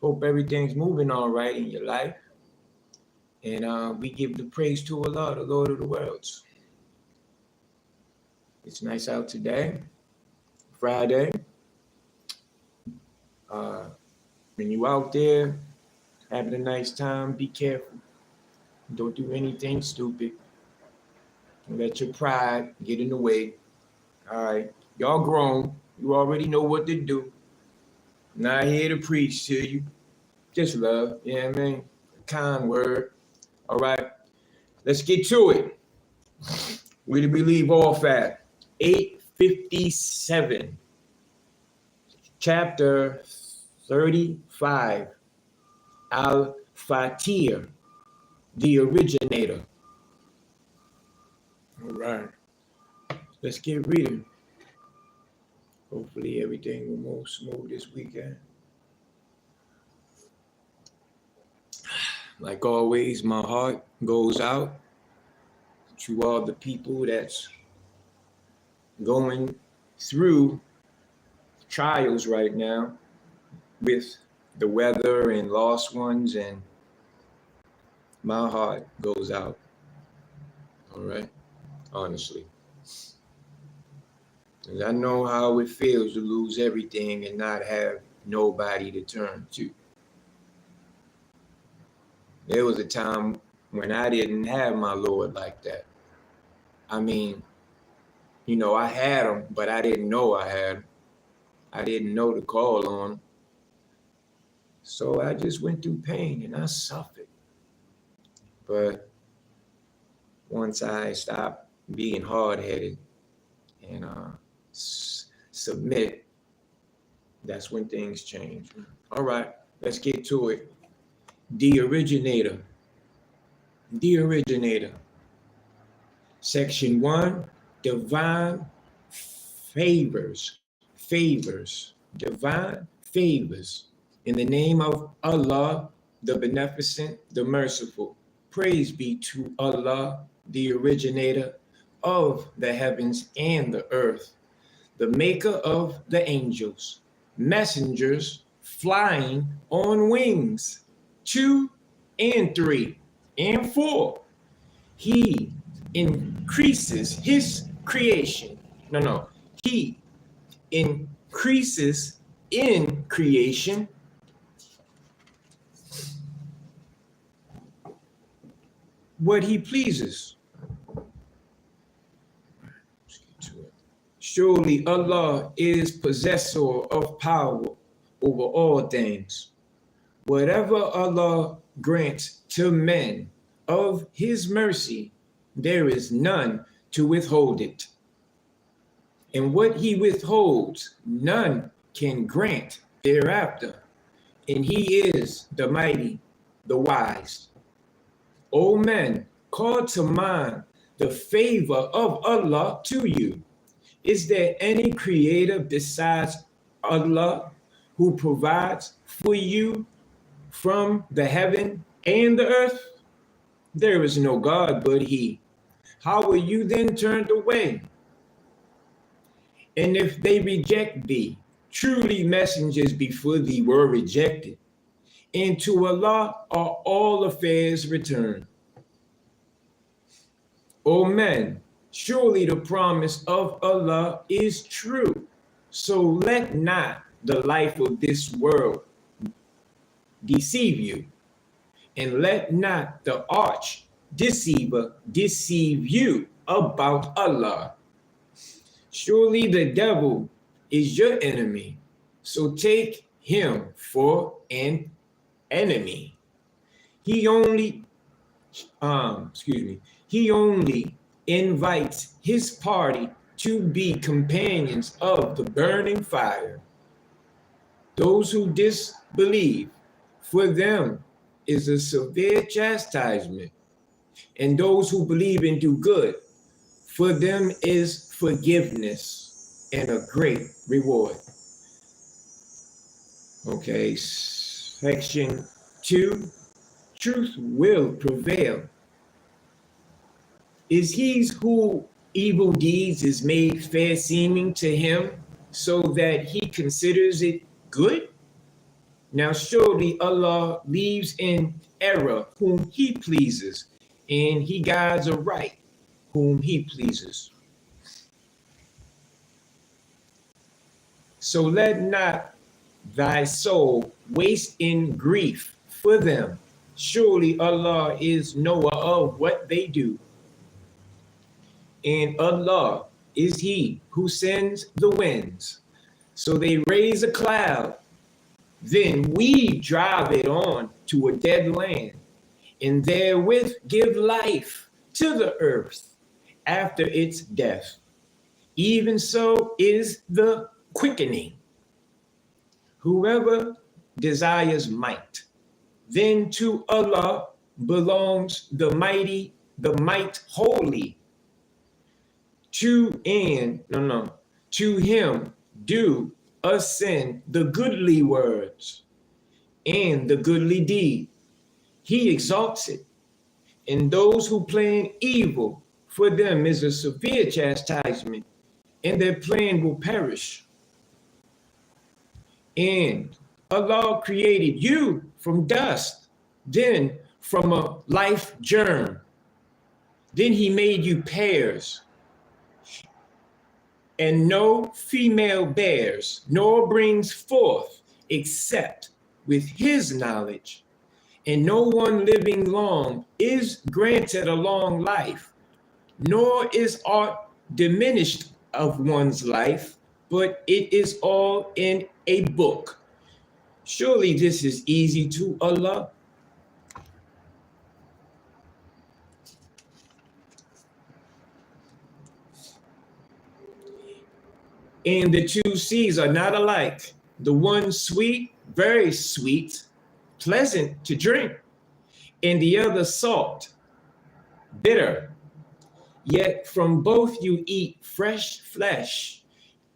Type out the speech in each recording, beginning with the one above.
Hope everything's moving all right in your life. And we give the praise to Allah, the Lord of the worlds. It's nice out today, Friday. Uh, when you out there having a nice time, be careful. Don't do anything stupid. Don't let your pride get in the way. All right. Y'all grown. You already know what to do. Not here to preach to you. Just love. You know what I mean? Kind word. All right. Let's get to it. Where did we leave off at? 857. Chapter 35. Al-Fatir, the originator. All right. Let's get reading. Hopefully everything will move smooth this weekend. Like always, my heart goes out to all the people that's going through trials right now with the weather and lost ones, and my heart goes out. All right, honestly. And I know how it feels to lose everything and not have nobody to turn to. There was a time when I didn't have my Lord like that. I mean, I had him, but I didn't know I had him. I didn't know to call on him. So I just went through pain and I suffered. But once I stopped being hard-headed and submit, that's when things change. All right, let's get to it. The originator. The originator. Section 1, divine favors. Favors. Divine favors. In the name of Allah, the Beneficent, the Merciful. Praise be to Allah, the originator of the heavens and the earth, the maker of the angels, messengers flying on wings, 2 and 3 and 4. He increases his creation. He increases in creation what he pleases. Let's get to it. Surely Allah is possessor of power over all things. Whatever Allah grants to men of his mercy, there is none to withhold it. And what he withholds, none can grant thereafter. And he is the mighty, the wise. O men, call to mind the favor of Allah to you. Is there any creator besides Allah who provides for you from the heaven and the earth? There is no God but he. How will you then turn away? And if they reject thee, truly messengers before thee were rejected, and to Allah are all affairs returned. O men, surely the promise of Allah is true. So let not the life of this world deceive you, and let not the arch deceiver deceive you about Allah. Surely the devil is your enemy, so take him for an enemy. He only invites his party to be companions of the burning fire. Those who disbelieve, for them is a severe chastisement, and those who believe and do good, for them is forgiveness and a great reward. Okay, section 2, truth will prevail. Is he who evil deeds is made fair seeming to him, so that he considers it good? Now surely Allah leaves in error whom he pleases, and he guides aright whom he pleases. So let not thy soul waste in grief for them. Surely Allah is knower of what they do. And Allah is he who sends the winds. So they raise a cloud, then we drive it on to a dead land, and therewith give life to the earth after its death. Even so is the quickening. Whoever desires might, then to Allah belongs the mighty, the might holy. To him do ascend the goodly words and the goodly deed. He exalts it. And those who plan evil, for them is a severe chastisement, and their plan will perish. And Allah created you from dust, then from a life germ. Then he made you pairs, and no female bears, nor brings forth except with his knowledge. And no one living long is granted a long life, nor is aught diminished of one's life, but it is all in a book. Surely this is easy to Allah. And the two seas are not alike. The one sweet, very sweet, pleasant to drink, and the other salt, bitter. Yet from both you eat fresh flesh,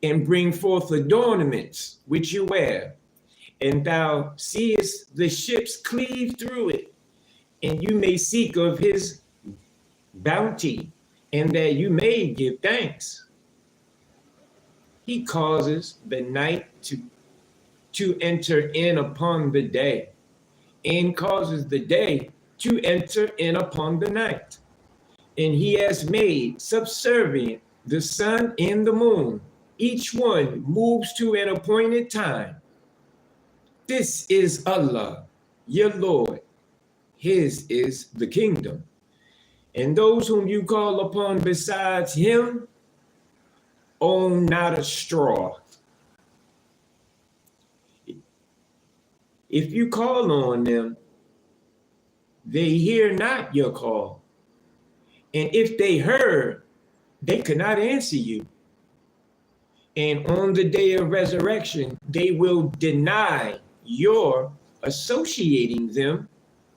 and bring forth adornments which you wear. And thou seest the ships cleave through it, and you may seek of his bounty, and that you may give thanks. He causes the night to enter in upon the day, and causes the day to enter in upon the night. And he has made subservient the sun and the moon. Each one moves to an appointed time. This is Allah, your Lord. His is the kingdom. And those whom you call upon besides him own not a straw. If you call on them, they hear not your call. And if they heard, they could not answer you. And on the day of resurrection, they will deny your associating them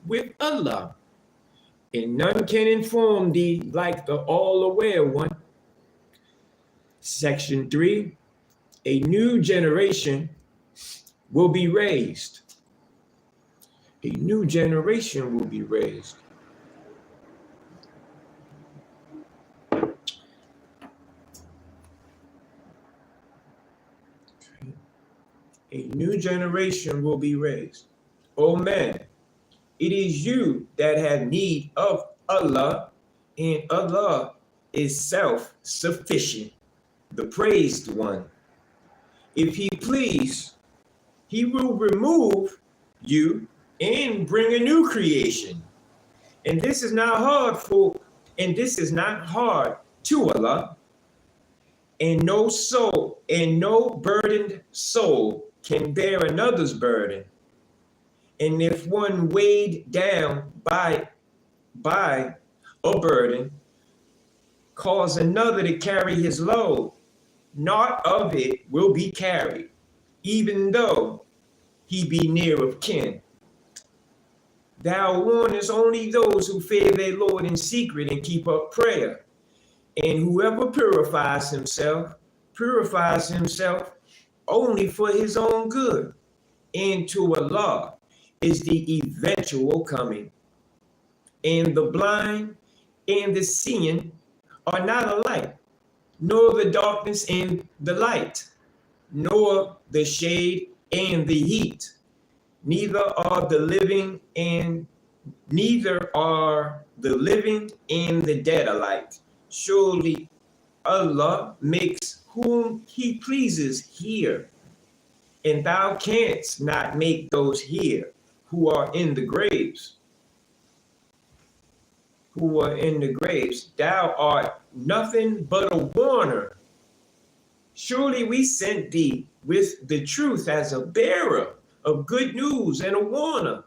with Allah. And none can inform thee like the all-aware one. Section 3, a new generation will be raised. A new generation will be raised. A new generation will be raised. O men, it is you that have need of Allah, and Allah is self-sufficient, the praised one. If he please, he will remove you and bring a new creation. And this is not hard to Allah. And no soul, and no burdened soul can bear another's burden. And if one weighed down by a burden, cause another to carry his load, naught of it will be carried, even though he be near of kin. Thou warnest only those who fear their Lord in secret and keep up prayer. And whoever purifies himself only for his own good. And to Allah is the eventual coming. And the blind and the seeing are not alike, nor the darkness and the light, nor the shade and the heat. neither are the living and the dead alike. Surely Allah makes whom he pleases hear, and thou canst not make those hear who are in the graves. Thou art nothing but a warner. Surely we sent thee with the truth as a bearer of good news and a warner.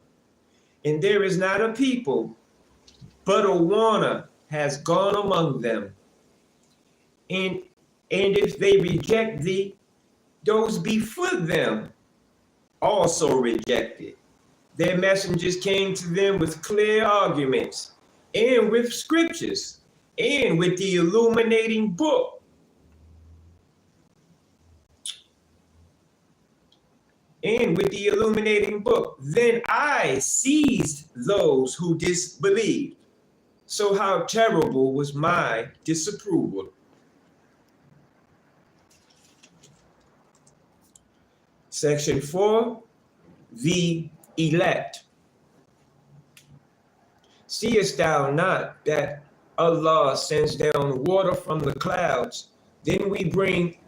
And there is not a people, but a warner has gone among them. And if they reject thee, those before them also rejected. Their messengers came to them with clear arguments, and with scriptures, and with the illuminating book. Then I seized those who disbelieved. So how terrible was my disapproval. Section 4, the elect. Seest thou not that Allah sends down water from the clouds, then we bring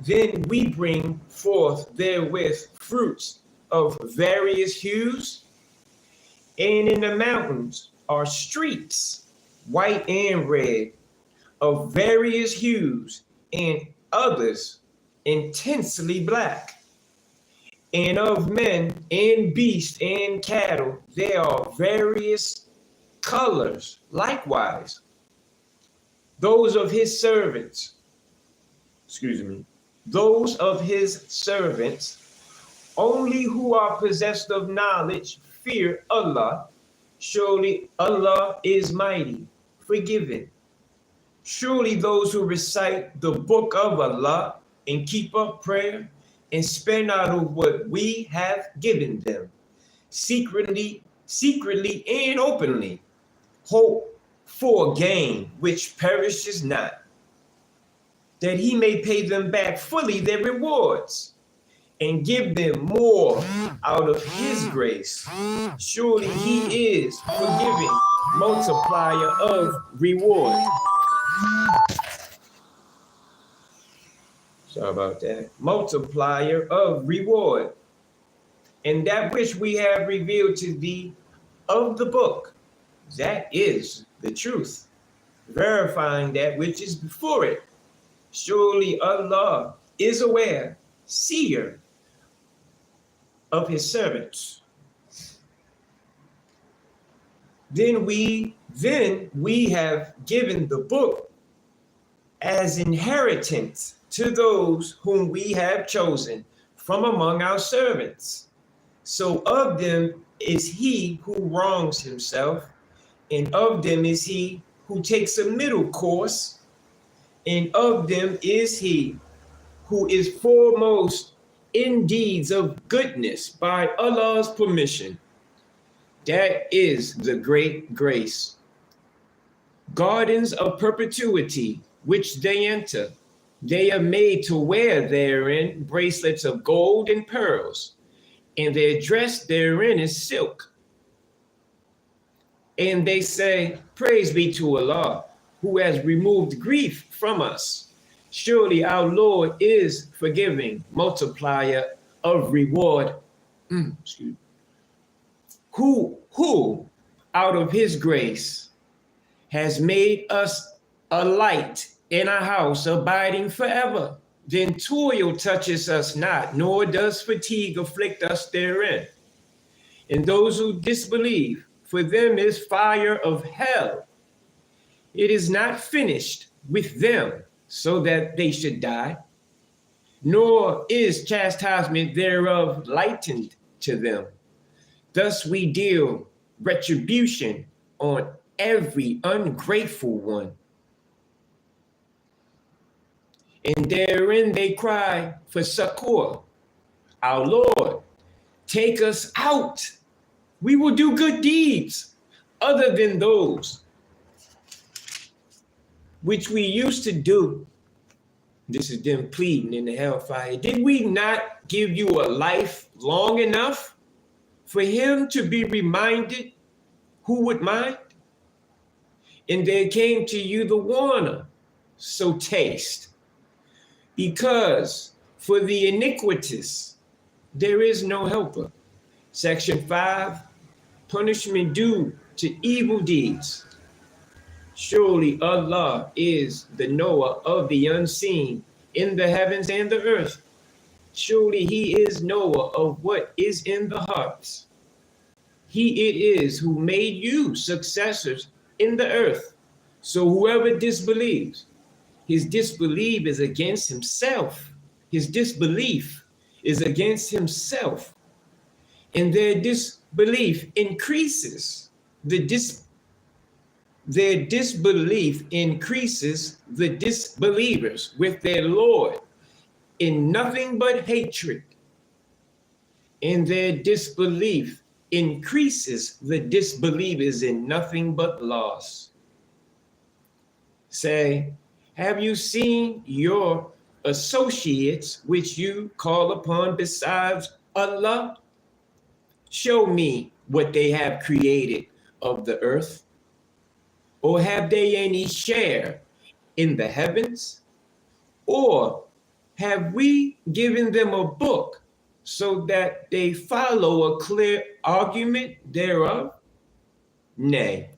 forth therewith fruits of various hues, and in the mountains are streets, white and red, of various hues, and others intensely black. And of men and beasts and cattle there are various colors likewise. Those of his servants, only who are possessed of knowledge fear Allah. Surely Allah is mighty, forgiving. Surely those who recite the book of Allah and keep up prayer and spend out of what we have given them, secretly and openly, hope for gain which perishes not, that he may pay them back fully their rewards and give them more out of his grace. Surely he is forgiving, multiplier of reward. Sorry about that. Multiplier of reward. And that which we have revealed to thee of the book, that is the truth, verifying that which is before it. Surely Allah is aware, seer of his servants. Then we have given the book as inheritance to those whom we have chosen from among our servants. So of them is he who wrongs himself, and of them is he who takes a middle course, and of them is he who is foremost in deeds of goodness by Allah's permission. That is the great grace. Gardens of perpetuity, which they enter, they are made to wear therein bracelets of gold and pearls, and their dress therein is silk. And they say, praise be to Allah, who has removed grief from us. Surely our Lord is forgiving, multiplier of reward. Who out of his grace has made us a light in a house abiding forever. Then toil touches us not, nor does fatigue afflict us therein. And those who disbelieve, for them is fire of hell. It is not finished with them, so that they should die, nor is chastisement thereof lightened to them. Thus we deal retribution on every ungrateful one. And therein they cry for succor. Our Lord, take us out. We will do good deeds other than those which we used to do. This is them pleading in the hellfire. Did we not give you a life long enough for him to be reminded, who would mind? And there came to you the warner, so taste. Because for the iniquitous there is no helper. Section 5, punishment due to evil deeds. Surely Allah is the knower of the unseen in the heavens and the earth. Surely he is knower of what is in the hearts. He it is who made you successors in the earth. So whoever disbelieves, his disbelief is against himself. His disbelief is against himself. And their disbelief increases. Their disbelief increases the disbelievers with their Lord in nothing but hatred. And their disbelief increases the disbelievers in nothing but loss. Say, have you seen your associates which you call upon besides Allah? Show me what they have created of the earth. Or have they any share in the heavens? Or have we given them a book so that they follow a clear argument thereof? Nay,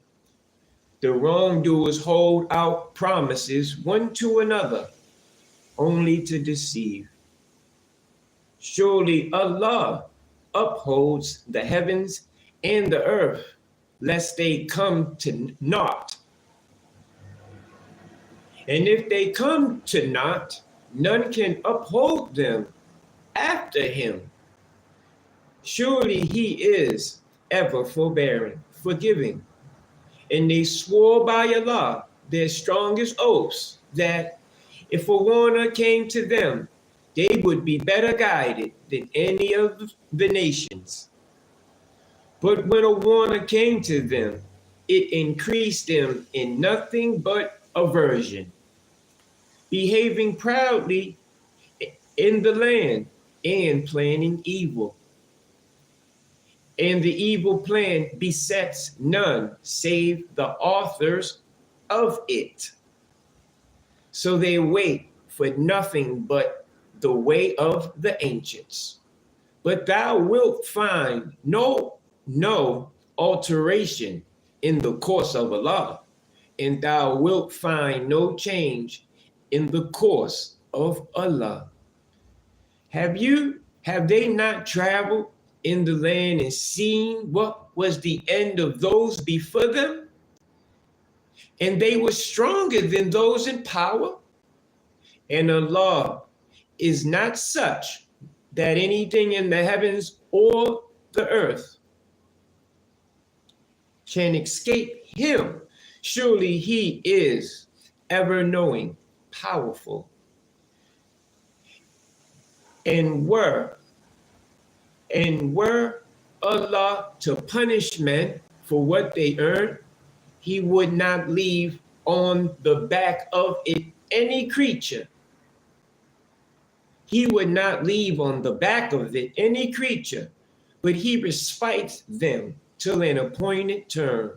the wrongdoers hold out promises one to another, only to deceive. Surely Allah upholds the heavens and the earth, lest they come to naught. And if they come to naught, none can uphold them after him. Surely he is ever forbearing, forgiving. And they swore by Allah, their strongest oaths, that if a warner came to them, they would be better guided than any of the nations. But when a warner came to them, it increased them in nothing but aversion, behaving proudly in the land and planning evil. And the evil plan besets none save the authors of it. So they wait for nothing but the way of the ancients. But thou wilt find no alteration in the course of Allah, and thou wilt find no change in the course of Allah. Have they not traveled in the land and seen what was the end of those before them? And they were stronger than those in power. And Allah is not such that anything in the heavens or the earth can escape him. Surely he is ever knowing, powerful. And were Allah to punish men for what they earn, he would not leave on the back of it any creature. He would not leave on the back of it any creature, but he respites them till an appointed term.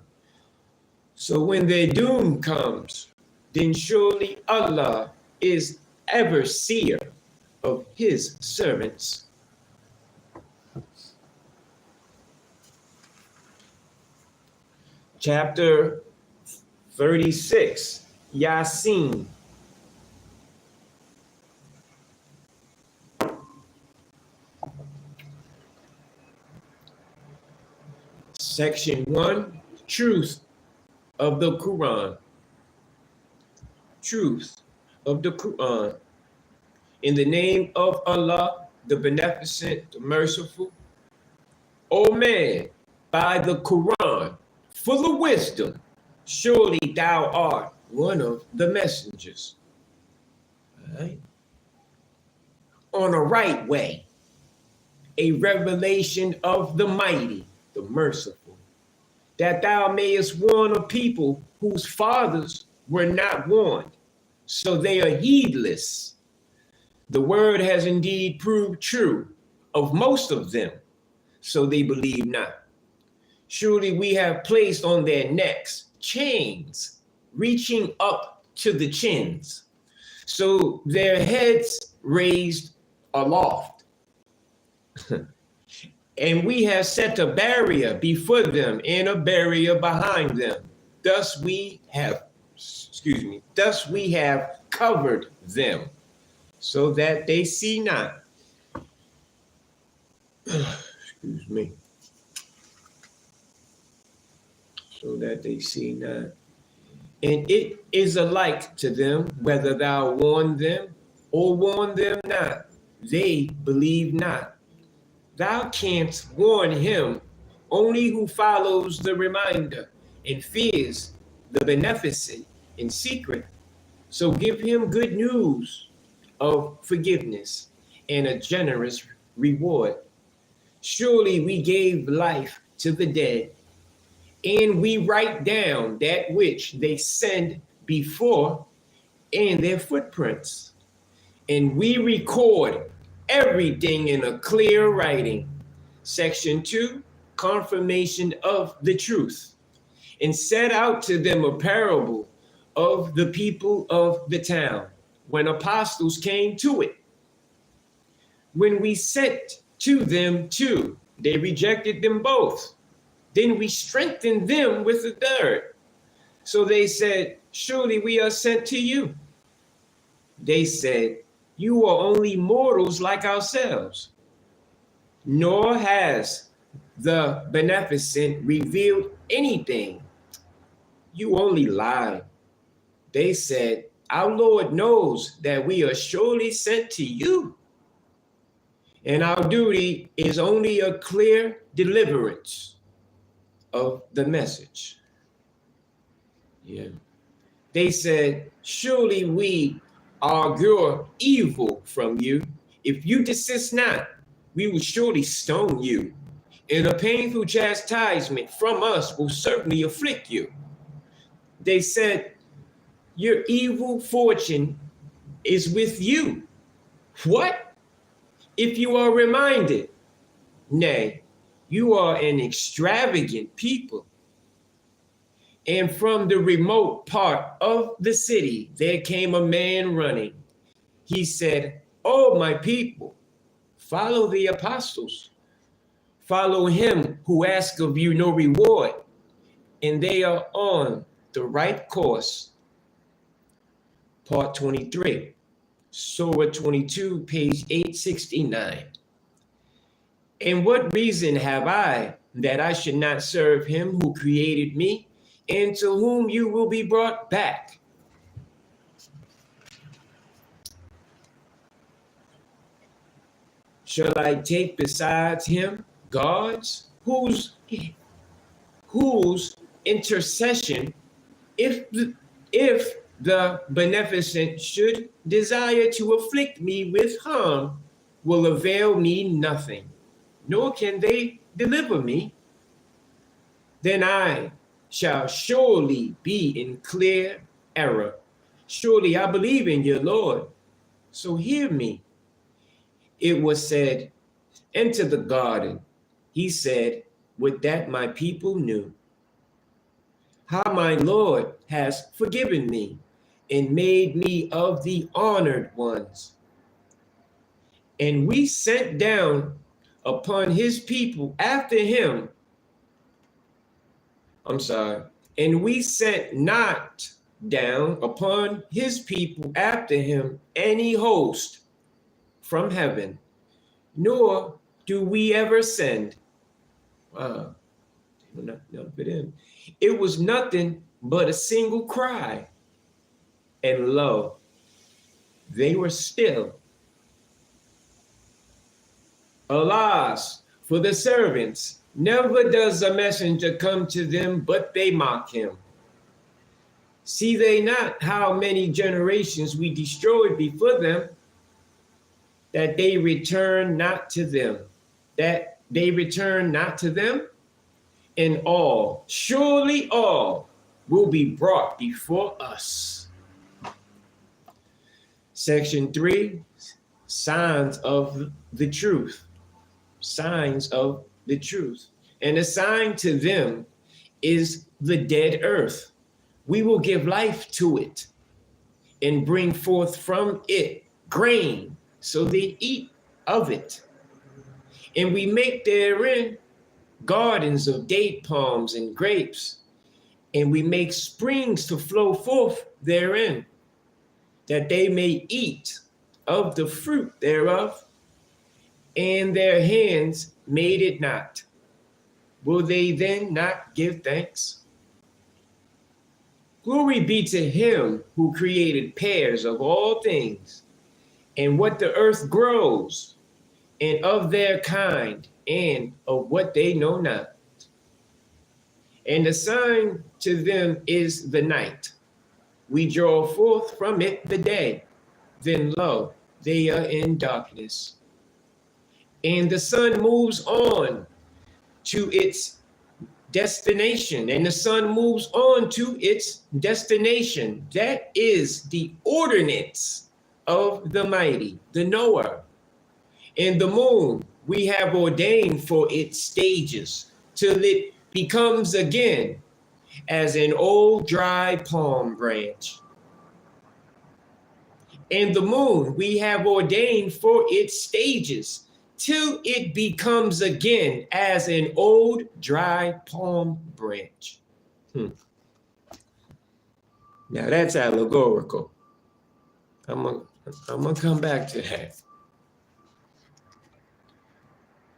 So when their doom comes, then surely Allah is ever seer of his servants. Chapter 36, Yasin. Section 1, Truth of the Quran. Truth of the Quran. In the name of Allah, the Beneficent, the Merciful. O man, by the Quran, full of wisdom, surely thou art one of the messengers. All right. On a right way, a revelation of the mighty, the merciful, that thou mayest warn a people whose fathers were not warned, so they are heedless. The word has indeed proved true of most of them, so they believe not. Surely we have placed on their necks chains reaching up to the chins, so their heads raised aloft. And we have set a barrier before them and a barrier behind them. Thus we have covered them so that they see not. Excuse me. So that they see not. And it is alike to them whether thou warn them or warn them not. They believe not. Thou canst warn him only who follows the reminder and fears the beneficent in secret. So give him good news of forgiveness and a generous reward. Surely we gave life to the dead, and we write down that which they send before and their footprints. And we record everything in a clear writing. Section 2, confirmation of the truth. And set out to them a parable of the people of the town when apostles came to it. When we sent to them two, they rejected them both. Then we strengthened them with a third. So they said, surely we are sent to you. They said, you are only mortals like ourselves. Nor has the beneficent revealed anything. You only lie. They said, our Lord knows that we are surely sent to you. And our duty is only a clear deliverance of the message. Yeah. They said, surely we augur evil from you. If you desist not, we will surely stone you. And a painful chastisement from us will certainly afflict you. They said, your evil fortune is with you. What? If you are reminded, nay, you are an extravagant people. And from the remote part of the city, there came a man running. He said, oh, my people, follow the apostles. Follow him who asks of you no reward. And they are on the right course. Part 23, Surah 22, page 869. And what reason have I that I should not serve him who created me and to whom you will be brought back? Shall I take besides him gods whose intercession, if the beneficent should desire to afflict me with harm, will avail me nothing, nor can they deliver me? Then I shall surely be in clear error. Surely I believe in your Lord, so hear me. It was said, enter the garden. He said, would that my people knew how my Lord has forgiven me and made me of the honored ones. And we sent down upon his people after him. And we sent not down upon his people after him any host from heaven, nor do we ever send. Wow, not for them. It was nothing but a single cry. And lo, they were still. Alas, for the servants, never does a messenger come to them, but they mock him. See they not how many generations we destroyed before them, that they return not to them, and all, surely all, will be brought before us. Section 3, signs of the truth. Signs of the truth. And a sign to them is the dead earth. We will give life to it and bring forth from it grain, so they eat of it. And we make therein gardens of date palms and grapes, and we make springs to flow forth therein, that they may eat of the fruit thereof, and their hands made it not. Will they then not give thanks? Glory be to him who created pairs of all things, and what the earth grows, and of their kind, and of what they know not. And the sign to them is the night. We draw forth from it the day. Then lo, they are in darkness. And the sun moves on to its destination, and the sun moves on to its destination. That is the ordinance of the mighty, the knower. And the moon we have ordained for its stages, till it becomes again as an old dry palm branch. And the moon we have ordained for its stages, till it becomes again as an old dry palm branch. Now that's allegorical. I'm gonna come back to that.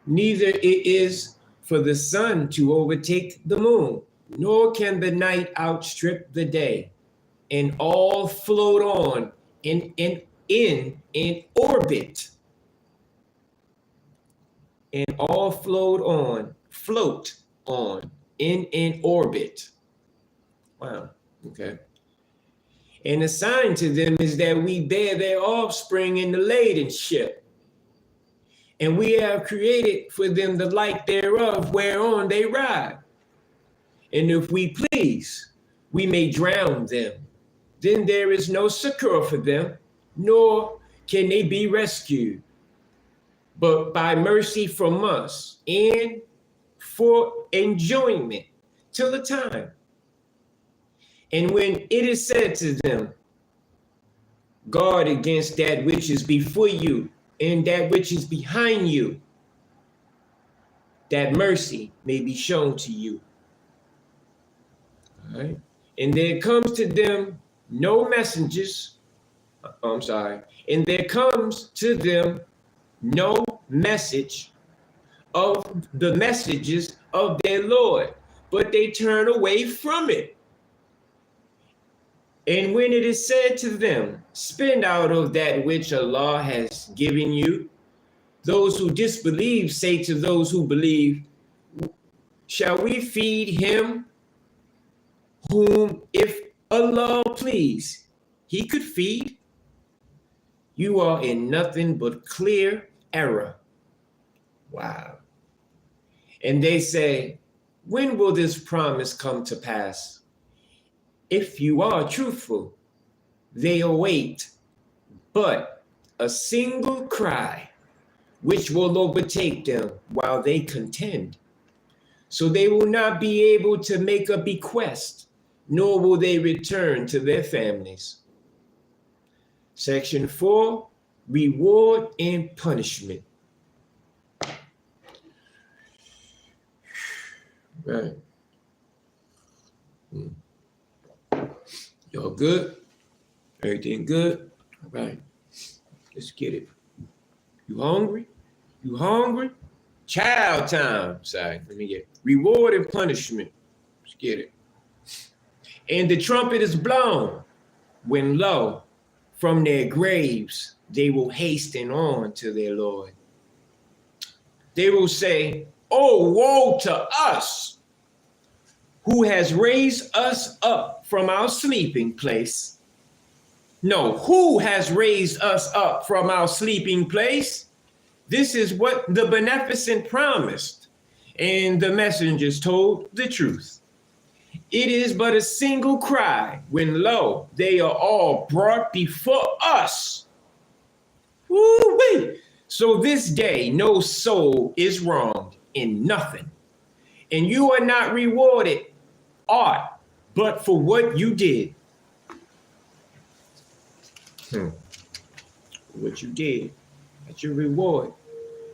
Neither it is for the sun to overtake the moon, nor can the night outstrip the day, and all float on in orbit. And all float on in orbit. Wow, okay. And a sign to them is that we bear their offspring in the laden ship. And we have created for them the like thereof, whereon they ride. And if we please, we may drown them. Then there is no succor for them, nor can they be rescued, but by mercy from us, and for enjoyment till the time. And when it is said to them, guard against that which is before you and that which is behind you, that mercy may be shown to you. All right. And there comes to them no messengers. And there comes to them no message of the messages of their Lord, but they turn away from it. And when it is said to them, spend out of that which Allah has given you, those who disbelieve say to those who believe, shall we feed him whom, if Allah please, he could feed? You are in nothing but clear error. Wow. And they say, when will this promise come to pass? If you are truthful, they await but a single cry, which will overtake them while they contend. So they will not be able to make a bequest, nor will they return to their families. Section 4, reward and punishment. Right. Y'all good? Everything good? All right. Let's get it. You hungry? You hungry? Child time. Sorry, let me get it. Reward and punishment. Let's get it. And the trumpet is blown when lo, from their graves, they will hasten on to their Lord. They will say, oh, woe to us, who has raised us up from our sleeping place. No, who has raised us up from our sleeping place? This is what the beneficent promised, and the messengers told the truth. It is but a single cry when, lo, they are all brought before us. Woo-wee. So this day no soul is wronged, in nothing. And you are not rewarded aught but for what you did. What you did, that's your reward.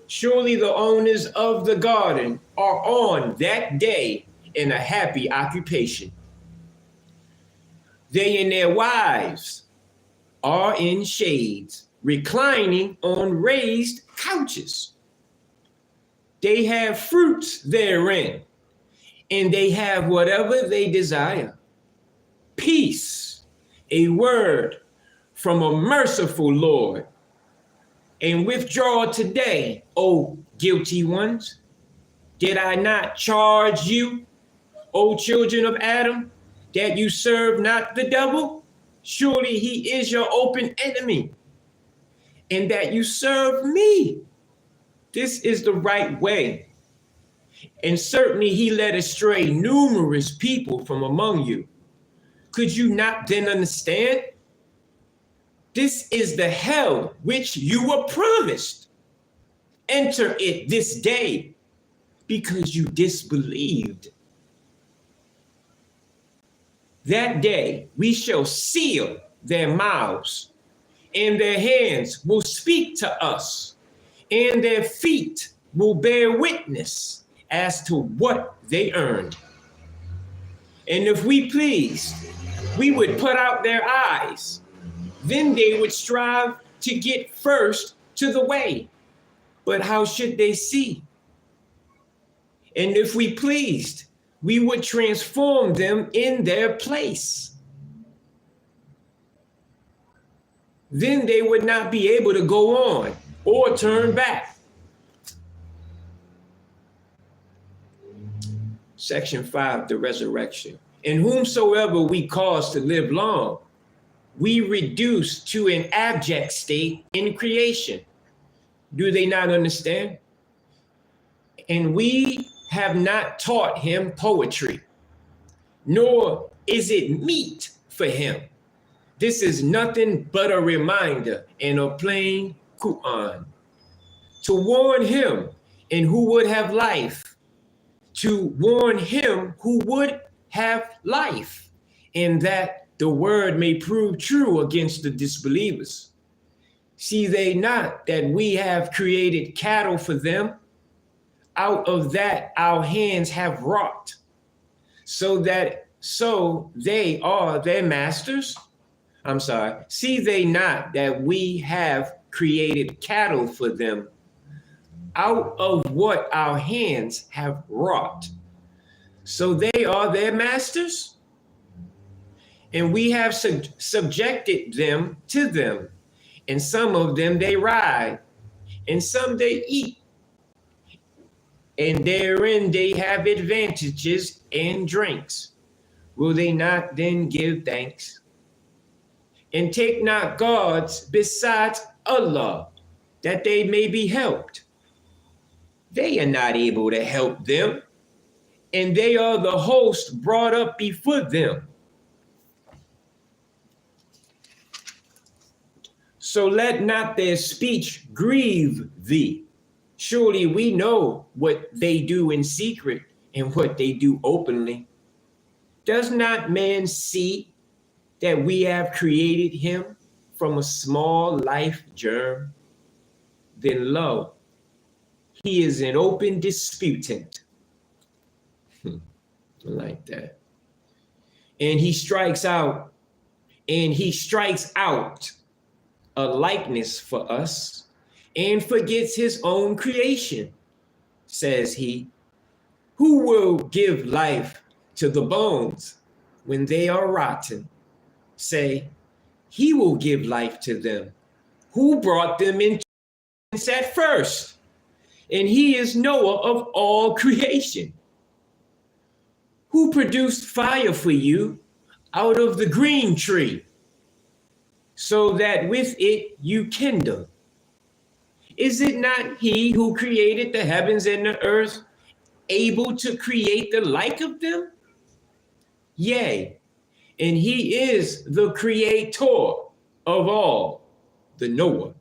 Surely the owners of the garden are on that day in a happy occupation. They and their wives are in shades, reclining on raised couches. They have fruits therein, and they have whatever they desire. Peace, a word from a merciful Lord. And withdraw today, O guilty ones. Did I not charge you, O children of Adam, that you serve not the devil? Surely he is your open enemy, and that you serve me. This is the right way. And certainly he led astray numerous people from among you. Could you not then understand? This is the hell which you were promised. Enter it this day, because you disbelieved. That day we shall seal their mouths, and their hands will speak to us, and their feet will bear witness as to what they earned. And if we pleased, we would put out their eyes. Then they would strive to get first to the way. But how should they see? And if we pleased, we would transform them in their place. Then they would not be able to go on or turn back. Section 5, the resurrection. And whomsoever we cause to live long, we reduce to an abject state in creation. Do they not understand? And we have not taught him poetry, nor is it meet for him. This is nothing but a reminder and a plain Quran to warn him and who would have life, to warn him who would have life, and that the word may prove true against the disbelievers. See they not that we have created cattle for them? Out of that our hands have wrought, so they are their masters. See they not that we have created cattle for them, out of what our hands have wrought, so they are their masters? And we have subjected them to them, and some of them they ride, and some they eat, and therein they have advantages and drinks. Will they not then give thanks? And take not gods besides Allah, that they may be helped. They are not able to help them, and they are the host brought up before them. So let not their speech grieve thee. Surely we know what they do in secret and what they do openly. Does not man see that we have created him from a small life germ? Then lo, he is an open disputant. Like that. And he strikes out a likeness for us, and forgets his own creation. Says he, who will give life to the bones when they are rotten? Say, he will give life to them. Who brought them into existence at first? And he is knower of all creation. Who produced fire for you out of the green tree, so that with it you kindle? Is it not he who created the heavens and the earth, able to create the like of them? Yea, and he is the creator of all, the knower.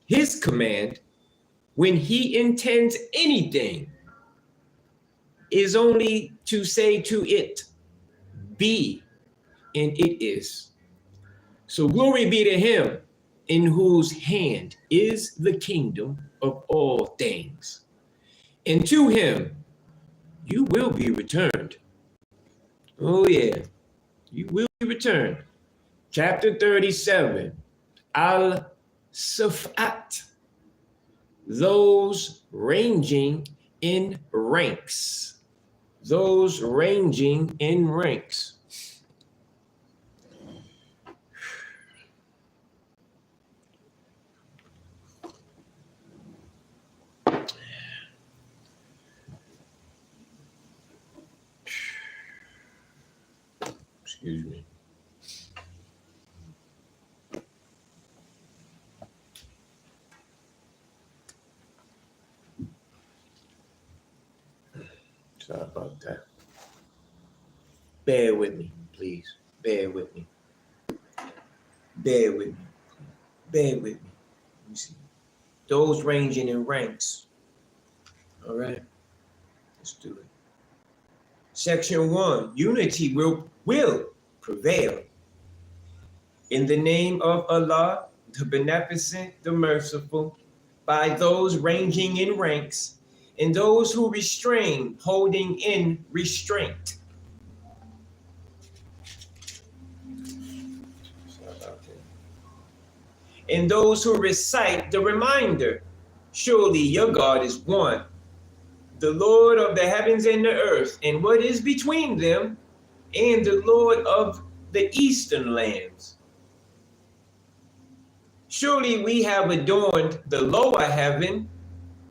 His command when he intends anything, is only to say to it, be, and it is. So glory be to him in whose hand is the kingdom of all things. And to him you will be returned. Oh yeah, you will be returned. Chapter 37, Al-Safat, those ranging in ranks. Those ranging in ranks. Excuse me. Sorry about that. Bear with me, please. Bear with me. Bear with me. Bear with me. Let me see. Those ranging in ranks. All right. Let's do it. Section 1. Unity will prevail. In the name of Allah, the Beneficent, the Merciful, by those ranging in ranks, and those who restrain, holding in restraint. And those who recite the reminder, surely your God is one, the Lord of the heavens and the earth, and what is between them, and the Lord of the eastern lands. Surely we have adorned the lower heaven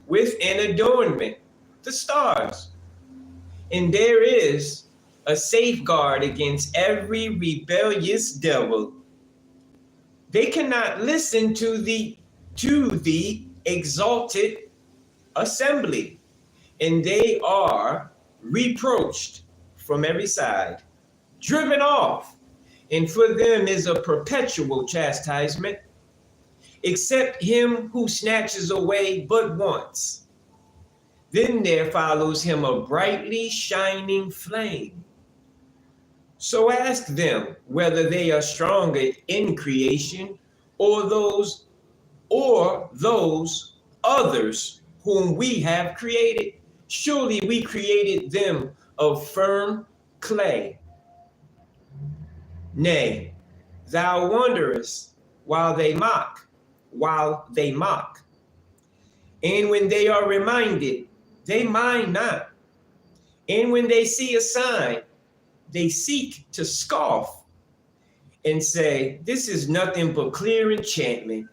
with an adornment, the stars. And there is a safeguard against every rebellious devil. They cannot listen to the exalted assembly, and they are reproached from every side, driven off, and for them is a perpetual chastisement, except him who snatches away but once. Then there follows him a brightly shining flame. So ask them whether they are stronger in creation or those others whom we have created. Surely we created them of firm clay. Nay, thou wonderest while they mock. And when they are reminded, they mind not. And when they see a sign, they seek to scoff and say, this is nothing but clear enchantment.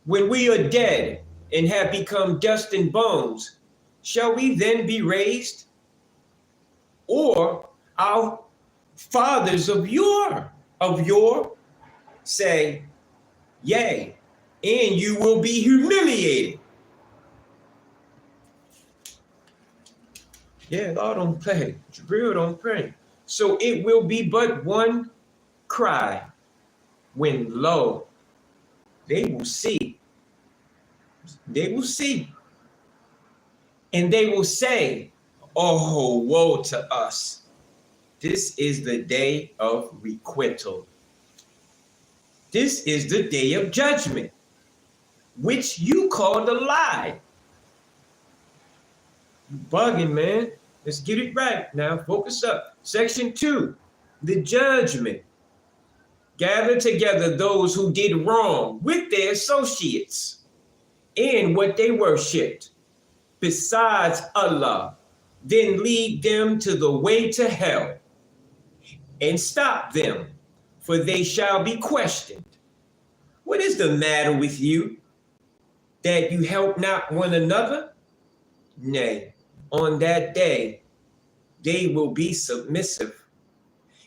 When we are dead and have become dust and bones, shall we then be raised? Or our fathers of yore say, yea, and you will be humiliated. Yeah, God don't play. Jibril don't pray. So it will be but one cry when lo, they will see. They will see. And they will say, oh, woe to us. This is the day of requital. This is the day of judgment, which you called a lie. You bugging, man. Let's get it right. Now focus up. Section 2, the judgment. Gather together those who did wrong with their associates and what they worshipped besides Allah. Then lead them to the way to hell and stop them, for they shall be questioned. What is the matter with you, that you help not one another? Nay, on that day, they will be submissive,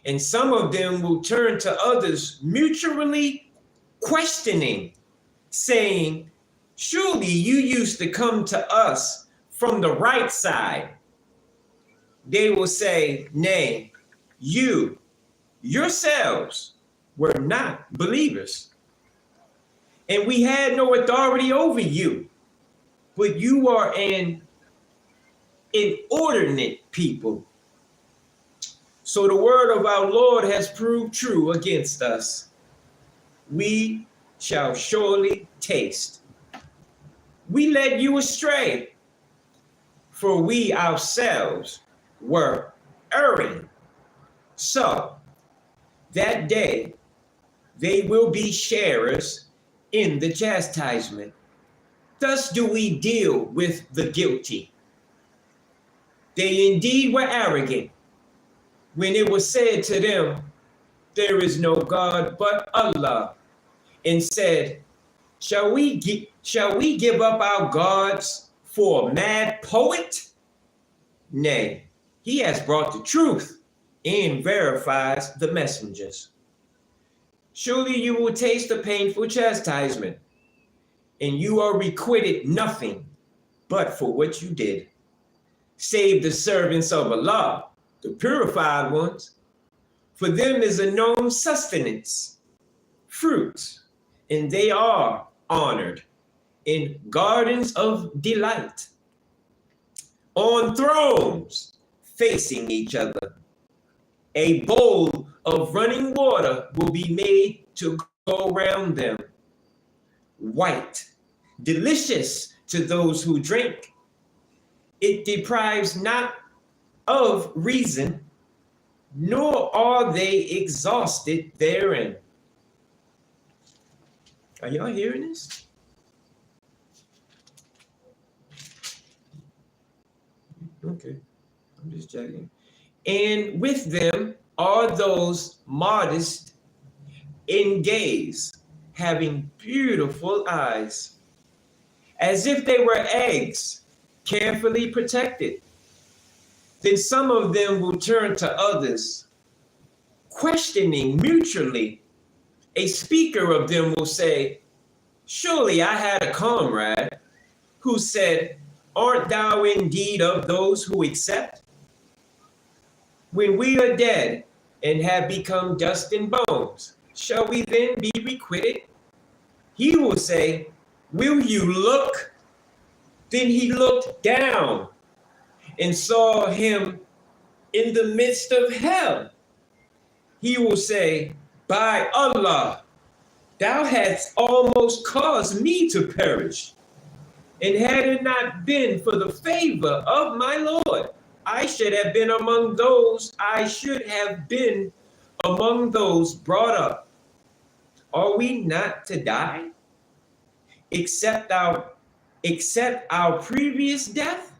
and some of them will turn to others mutually questioning, saying, surely you used to come to us from the right side. They will say, nay, you yourselves were not believers, and we had no authority over you. but you are an inordinate people. So the word of our Lord has proved true against us. We shall surely taste. We led you astray, for we ourselves were erring. So that day they will be sharers in the chastisement. Thus do we deal with the guilty. They indeed were arrogant when it was said to them, there is no God but Allah, and said, shall we give up our gods for a mad poet? Nay, he has brought the truth and verifies the messengers. Surely you will taste the painful chastisement, and you are requited nothing but for what you did, save the servants of Allah, the purified ones. For them is a known sustenance, fruits, and they are honored in gardens of delight, on thrones facing each other. A bowl of running water will be made to go around them, white, delicious to those who drink. It deprives not of reason, nor are they exhausted therein. Are y'all hearing this? Okay, I'm just checking. And with them are those modest in gaze, having beautiful eyes, as if they were eggs, carefully protected. Then some of them will turn to others, questioning mutually. A speaker of them will say, surely I had a comrade who said, art thou indeed of those who accept? When we are dead and have become dust and bones, shall we then be requited? He will say, will you look? Then he looked down and saw him in the midst of hell. He will say, by Allah, thou hadst almost caused me to perish. And had it not been for the favor of my Lord, I should have been among those brought up. Are we not to die? Except our previous death?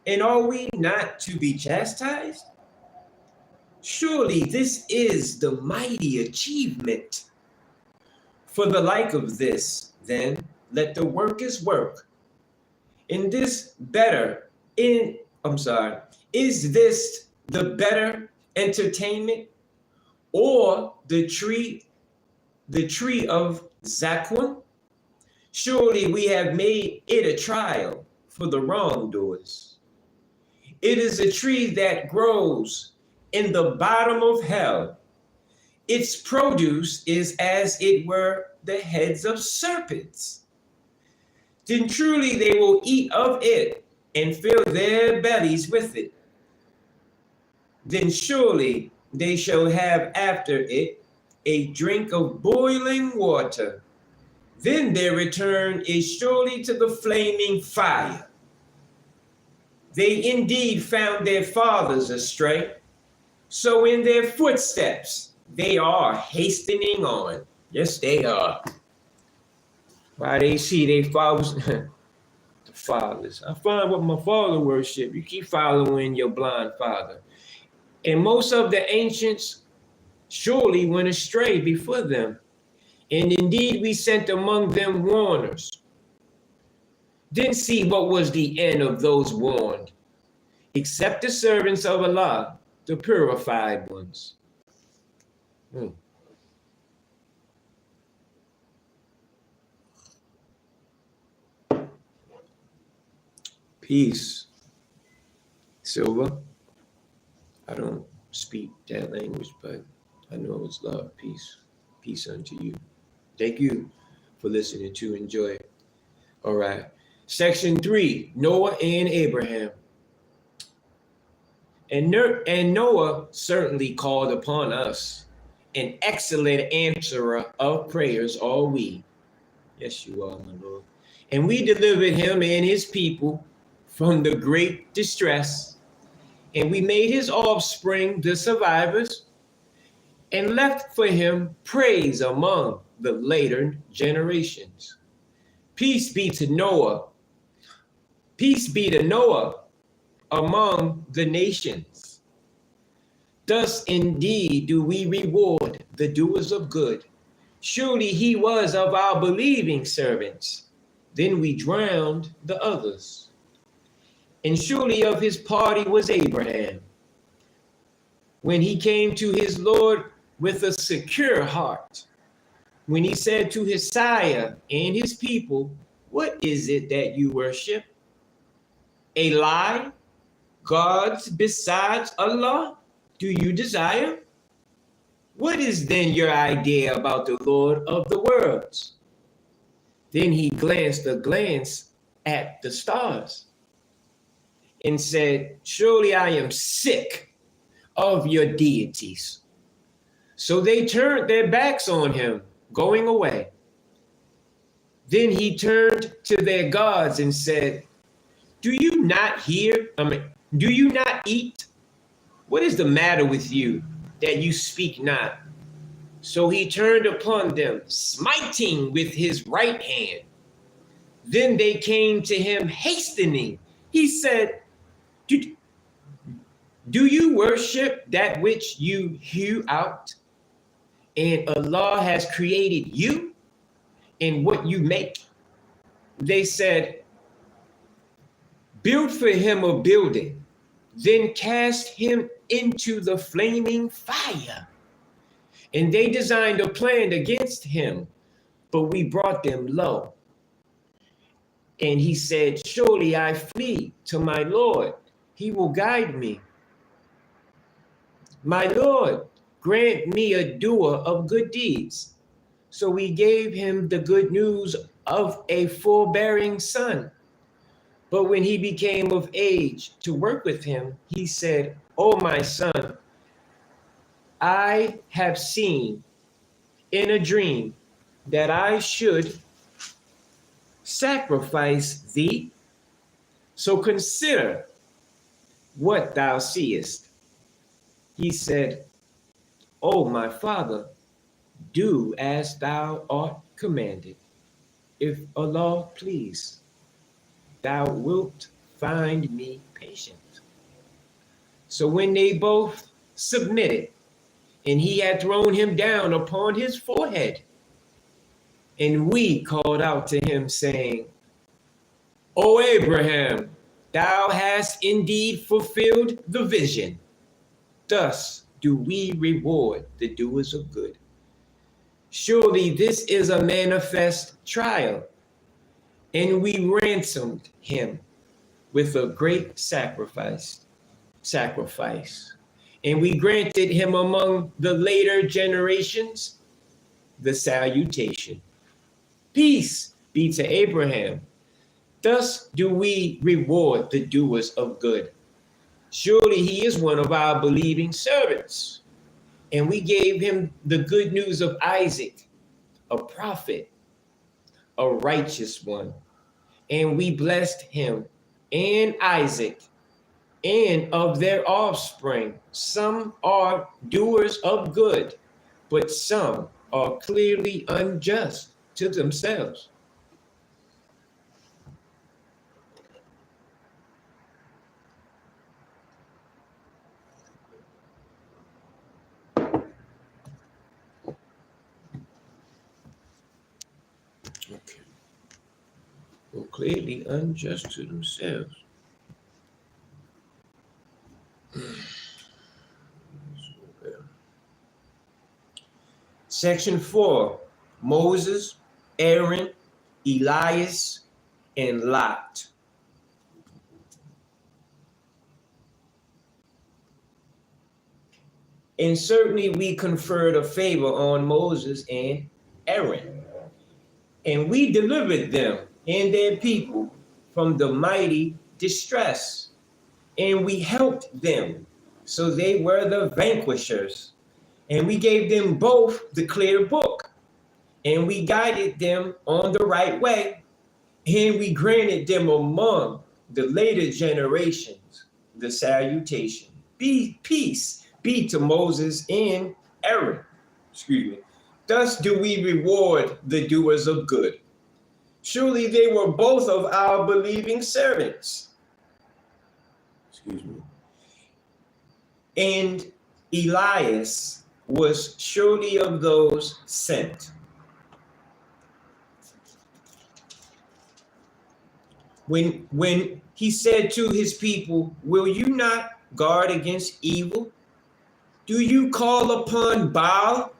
And are we not to be chastised? Surely this is the mighty achievement. For the like of this, then, let the workers work. Is this the better entertainment, or the tree of Zakum? Surely we have made it a trial for the wrongdoers. It is a tree that grows in the bottom of hell. Its produce is as it were the heads of serpents. Then truly they will eat of it and fill their bellies with it. Then surely they shall have after it a drink of boiling water. Then their return is surely to the flaming fire. They indeed found their fathers astray, so in their footsteps they are hastening on. Yes, they are. Why they see their fathers, the fathers. I find what my father worship. You keep following your blind father. And most of the ancients surely went astray before them. And indeed we sent among them warners. Didn't see what was the end of those warned, except the servants of Allah, the purified ones. Peace. Silver. I don't speak that language, but I know it's love. Peace. Peace unto you. Thank you for listening to Enjoy. All right. Section 3, Noah and Abraham. And Noah certainly called upon us, an excellent answerer of prayers are we. Yes, you are, my Lord. And we delivered him and his people from the great distress, and we made his offspring the survivors, and left for him praise among the later generations. Peace be to Noah. Peace be to Noah among the nations. Thus indeed do we reward the doers of good. Surely he was of our believing servants. Then we drowned the others. And surely of his party was Abraham, when he came to his Lord with a secure heart, when he said to his sire and his people, what is it that you worship? A lie? Gods besides Allah? Do you desire? What is then your idea about the Lord of the worlds? Then he glanced a glance at the stars and said, surely I am sick of your deities. So they turned their backs on him, going away. Then he turned to their gods and said, do you not hear? Do you not eat? What is the matter with you that you speak not? So he turned upon them, smiting with his right hand. Then they came to him hastening. He said, do you worship that which you hew out? And Allah has created you and what you make. They said, build for him a building, then cast him into the flaming fire. And they designed a plan against him, but we brought them low. And he said, surely I flee to my Lord. He will guide me. My Lord, grant me a doer of good deeds. So we gave him the good news of a forbearing son. But when he became of age to work with him, he said, oh, my son, I have seen in a dream that I should sacrifice thee. So consider what thou seest. He said, oh, my father, do as thou art commanded. If Allah please, thou wilt find me patient. So when they both submitted, and he had thrown him down upon his forehead, and we called out to him, saying, O Abraham, thou hast indeed fulfilled the vision. Thus do we reward the doers of good. Surely this is a manifest trial, and we ransomed him with a great sacrifice. And we granted him among the later generations the salutation. Peace be to Abraham. Thus do we reward the doers of good. Surely he is one of our believing servants. And we gave him the good news of Isaac, a prophet, a righteous one. And we blessed him and Isaac, and of their offspring. Some are doers of good, but some are clearly unjust to themselves. Okay. Well, clearly unjust to themselves. Section 4, Moses, Aaron, Elias, and Lot. And certainly we conferred a favor on Moses and Aaron, and we delivered them and their people from the mighty distress, and we helped them, so they were the vanquishers. And we gave them both the clear book, and we guided them on the right way, and we granted them among the later generations the salutation. Peace be to Moses and Aaron. Excuse me. Thus do we reward the doers of good. Surely they were both of our believing servants. Excuse me. And Elias was surely of those sent. When he said to his people, will you not guard against evil? Do you call upon Baal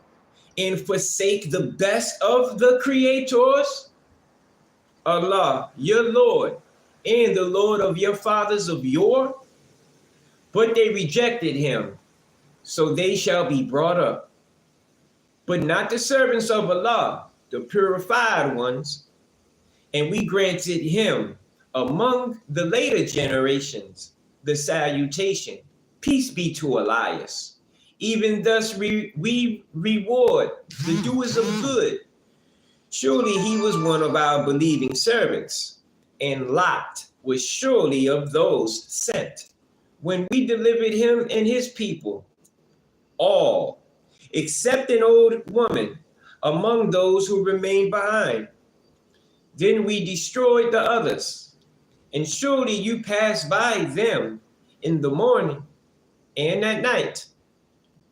and forsake the best of the creators? Allah, your Lord, and the Lord of your fathers of yore? But they rejected him, so they shall be brought up. But not the servants of Allah, the purified ones. And we granted him among the later generations the salutation. Peace be to Elias. Even thus we reward the doers of good. Surely he was one of our believing servants, and Lot was surely of those sent, when we delivered him and his people, all, except an old woman among those who remained behind. Then we destroyed the others, and surely you passed by them in the morning and at night.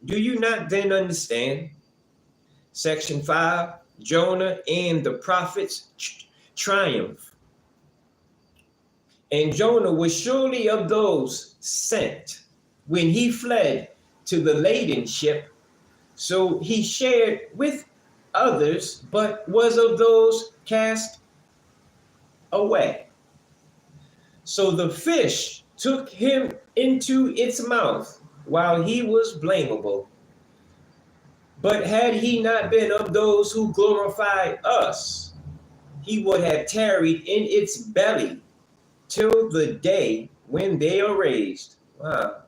Do you not then understand? Section 5, Jonah and the prophet's triumph. And Jonah was surely of those sent when he fled to the laden ship. So he shared with others, but was of those cast away. So the fish took him into its mouth while he was blamable. But had he not been of those who glorified us, he would have tarried in its belly till the day when they are raised. Wow.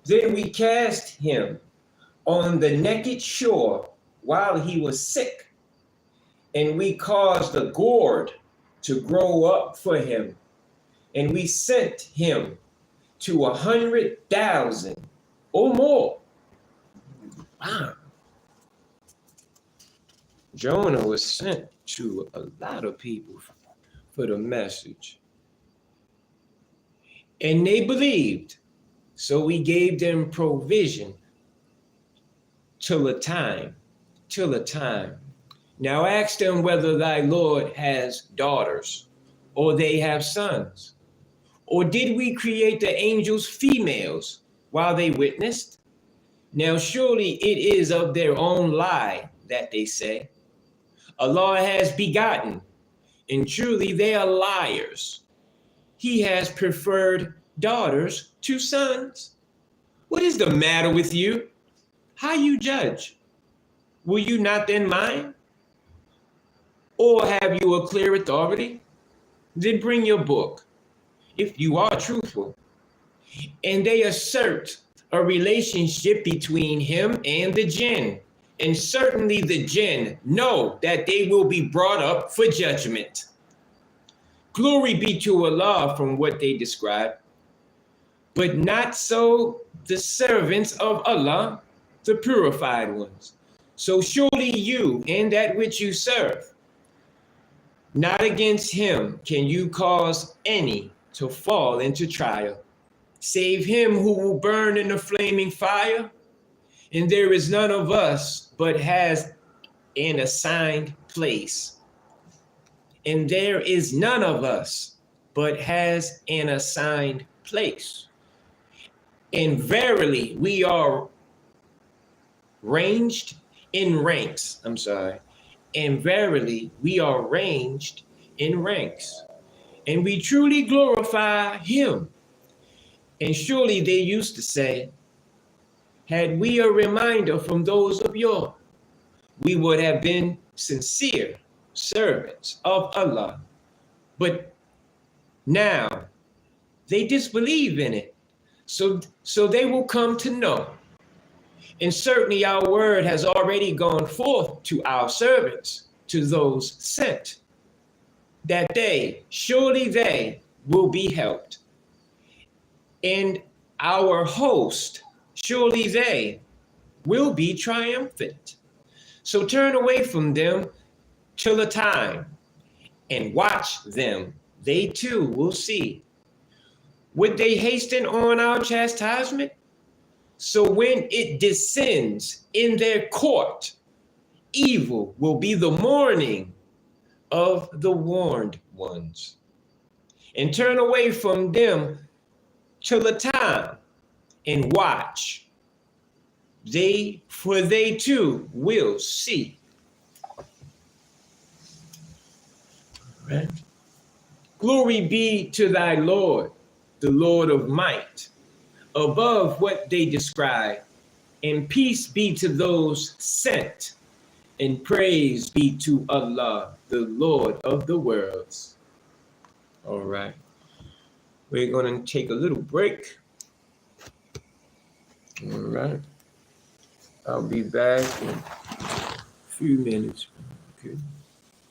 Then we cast him on the naked shore while he was sick, and we caused a gourd to grow up for him, and we sent him to 100,000 or more. Wow. Jonah was sent to a lot of people for the message. And they believed, so we gave them provision till a time. Now ask them whether thy Lord has daughters, or they have sons. Or did we create the angels females while they witnessed? Now surely it is of their own lie that they say, Allah has begotten, and truly they are liars. He has preferred daughters to sons. What is the matter with you? How you judge? Will you not then mind? Or have you a clear authority? Then bring your book, if you are truthful. And they assert a relationship between him and the jinn. And certainly the jinn know that they will be brought up for judgment. Glory be to Allah from what they describe. But not so the servants of Allah, the purified ones. So surely you and that which you serve, not against him can you cause any to fall into trial, save him who will burn in the flaming fire. And there is none of us but has an assigned place. And there is none of us but has an assigned place. And verily we are ranged in ranks. And verily we are ranged in ranks. And we truly glorify him. And surely they used to say, had we a reminder from those of yore, we would have been sincere servants of Allah. But Now, they disbelieve in it. So they will come to know. And certainly our word has already gone forth to our servants, to those sent, that surely they will be helped. And our host, surely they will be triumphant. So turn away from them till a time and watch them. They too will see. Would they hasten on our chastisement? So when it descends in their court, evil will be the mourning of the warned ones. And turn away from them till a time and watch. For they too will see. Right? Glory be to thy Lord, the Lord of might, above what they describe, and peace be to those sent, and praise be to Allah, the Lord of the worlds. All right. We're going to take a little break. All right. I'll be back in a few minutes. Okay.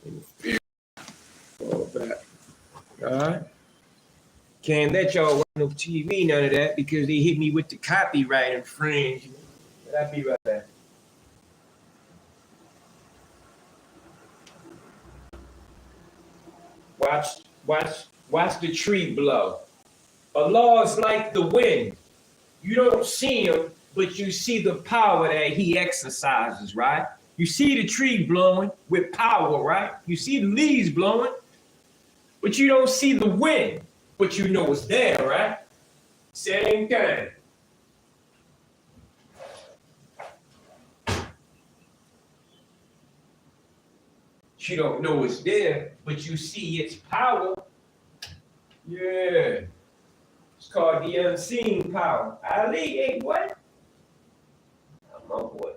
In a few. Fall back. All right. Can't let y'all watch no TV, none of that, because they hit me with the copyright infringement. But I'll be right back. Watch the tree blow. Allah is like the wind. You don't see him, but you see the power that he exercises, right? You see the tree blowing with power, right? You see the leaves blowing, but you don't see the wind, but you know it's there, right? Same thing. You don't know it's there, but you see its power. Yeah. It's called the unseen power. Ali, hey, what? My boy.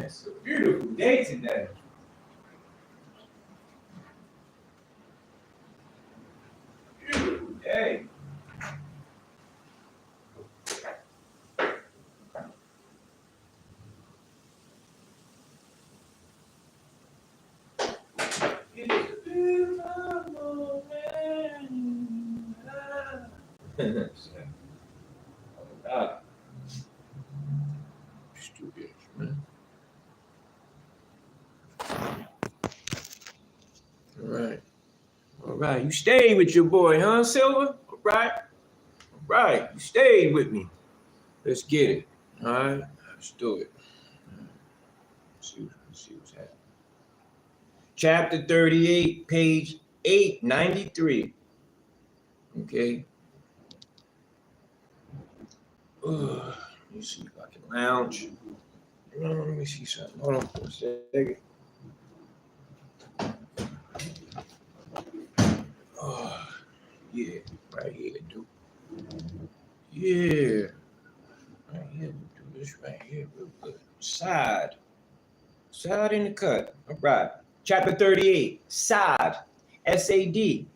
It's a beautiful day today. Beautiful day. It's a beautiful morning. Stupid, man. All right. You stayed with your boy, huh, Silver? All right. You stayed with me. Let's get it. All right. Let's do it. Let's see what's happening. Chapter 38, page 893. Okay. Let me see if I can lounge. Let me see something. Hold on for a second. Oh, yeah, right here, dude. Yeah, right here. We'll do this right here real good. Side in the cut. All right. Chapter 38, side, S-A-D.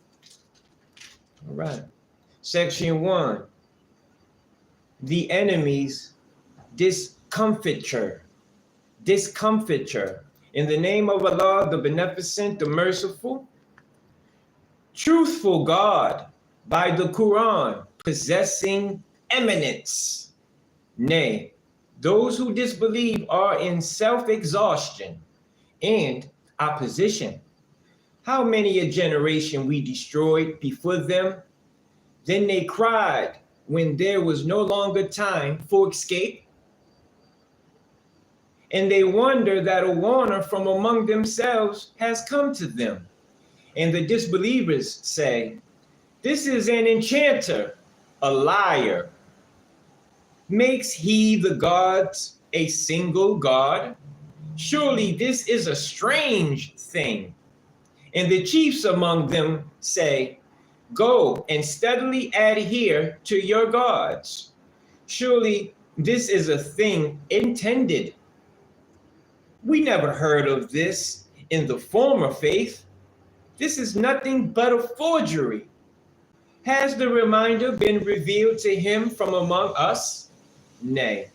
All right. Section 1, the enemy's discomfiture. In the name of Allah, the Beneficent, the Merciful, truthful God, by the Quran, possessing eminence. Nay, those who disbelieve are in self-exhaustion and opposition. How many a generation we destroyed before them? Then they cried when there was no longer time for escape. And they wonder that a warner from among themselves has come to them. And the disbelievers say, this is an enchanter, a liar. Makes he the gods a single God? Surely this is a strange thing. And the chiefs among them say, go and steadily adhere to your gods. Surely this is a thing intended. We never heard of this in the former faith. This is nothing but a forgery. Has the reminder been revealed to him from among us? Nay,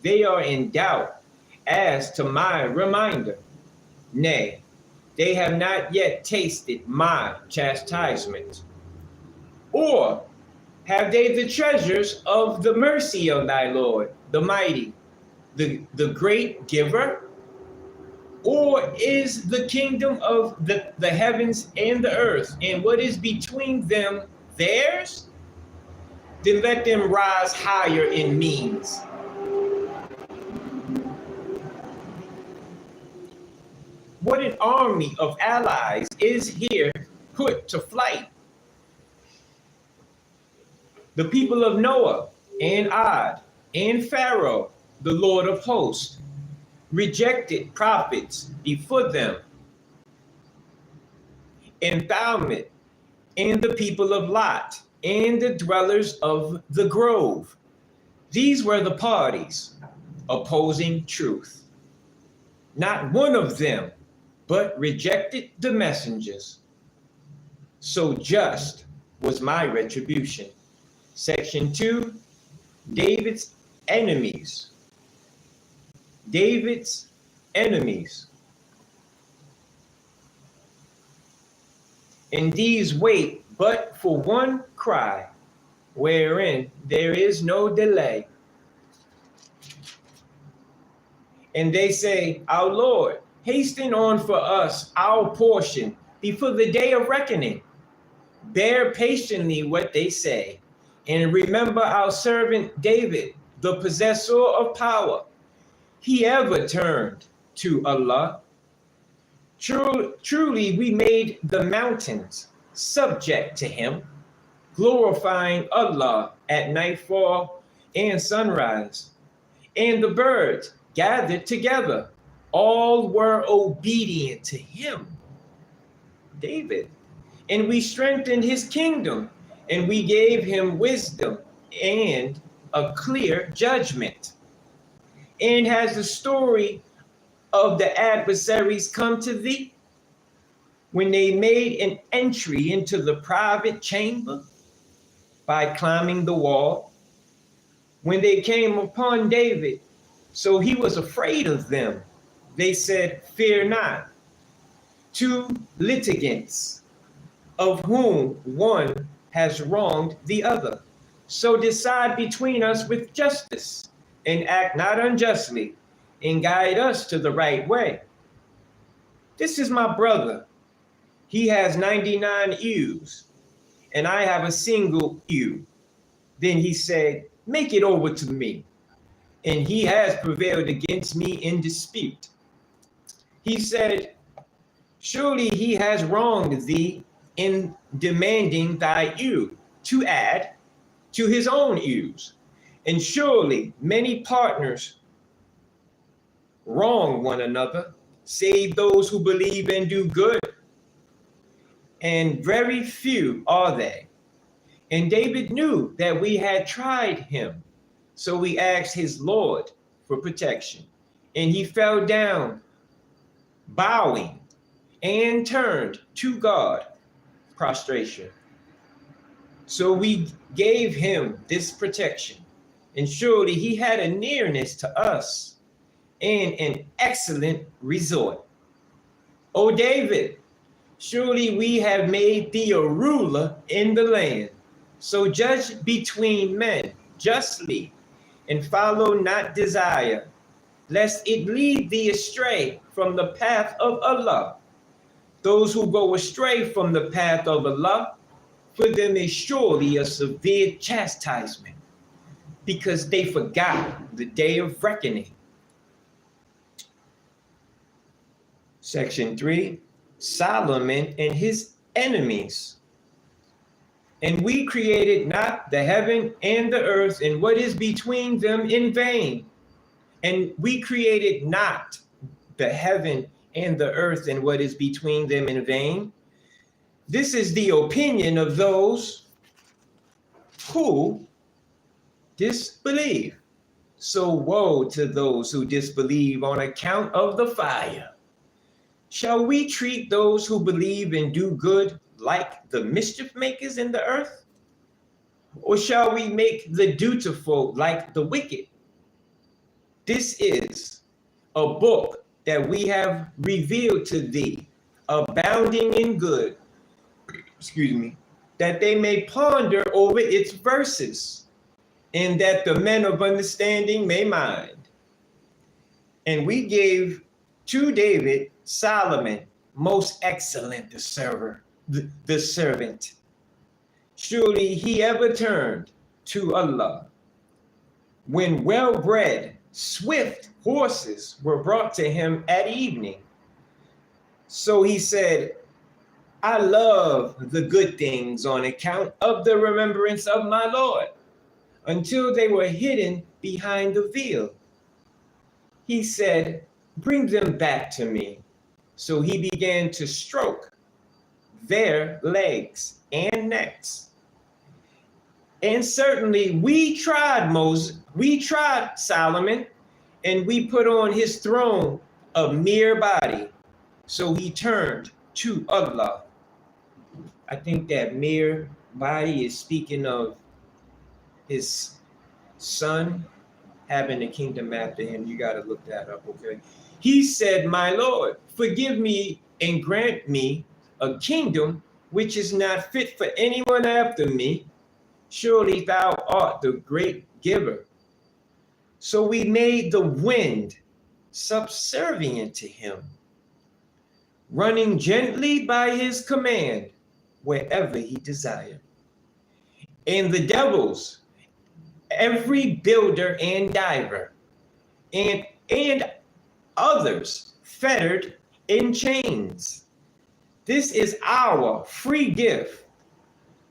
they are in doubt as to my reminder. Nay, they have not yet tasted my chastisement. Or have they the treasures of the mercy of thy Lord, the mighty, the great giver? Or is the kingdom of the heavens and the earth and what is between them theirs? Then let them rise higher in means. What an army of allies is here put to flight. The people of Noah and Ad and Pharaoh, the Lord of hosts, rejected prophets before them, and Thalmud, and the people of Lot, and the dwellers of the grove. These were the parties opposing truth. Not one of them but rejected the messengers. So just was my retribution. Section 2, David's enemies. David's enemies. And these wait but for one cry, wherein there is no delay. And they say, our Lord, hasten on for us our portion before the day of reckoning. Bear patiently what they say, and remember our servant David, the possessor of power. He ever turned to Allah. Truly we made the mountains subject to him, glorifying Allah at nightfall and sunrise. And the birds gathered together, all were obedient to him, David. And we strengthened his kingdom, and we gave him wisdom and a clear judgment. And has the story of the adversaries come to thee, when they made an entry into the private chamber by climbing the wall, when they came upon David, so he was afraid of them, they said, fear not. Two litigants, of whom one has wronged the other. So decide between us with justice, and act not unjustly, and guide us to the right way. This is my brother. He has 99 ewes, and I have a single ewe. Then he said, make it over to me. And he has prevailed against me in dispute. He said, surely he has wronged thee in demanding thy ewe to add to his own ewes. And surely many partners wrong one another, save those who believe and do good. And very few are they. And David knew that we had tried him. So we asked his Lord for protection. And he fell down, bowing, and turned to God, prostration. So we gave him this protection. And surely he had a nearness to us and an excellent resort. O David, surely we have made thee a ruler in the land. So judge between men justly, and follow not desire, lest it lead thee astray from the path of Allah. Those who go astray from the path of Allah, for them is surely a severe chastisement, because they forgot the day of reckoning. Section 3, Solomon and his enemies. And we created not the heaven and the earth and what is between them in vain. And we created not the heaven and the earth and what is between them in vain. This is the opinion of those who disbelieve. So woe to those who disbelieve on account of the fire. Shall we treat those who believe and do good like the mischief makers in the earth? Or shall we make the dutiful like the wicked? This is a book that we have revealed to thee, abounding in good, that they may ponder over its verses, and that the men of understanding may mind. And we gave to David Solomon, most excellent the servant. Surely he ever turned to Allah. When well-bred, swift horses were brought to him at evening. So he said, I love the good things on account of the remembrance of my Lord, until they were hidden behind the veil. He said, bring them back to me. So he began to stroke their legs and necks. And certainly we tried Solomon, and we put on his throne a mere body. So he turned to Allah. I think that mere body is speaking of his son having the kingdom after him. You got to look that up, okay? He said, my Lord, forgive me and grant me a kingdom which is not fit for anyone after me. Surely thou art the great giver. So we made the wind subservient to him, running gently by his command wherever he desired. And the devils, every builder and diver, and others fettered in chains. This is our free gift.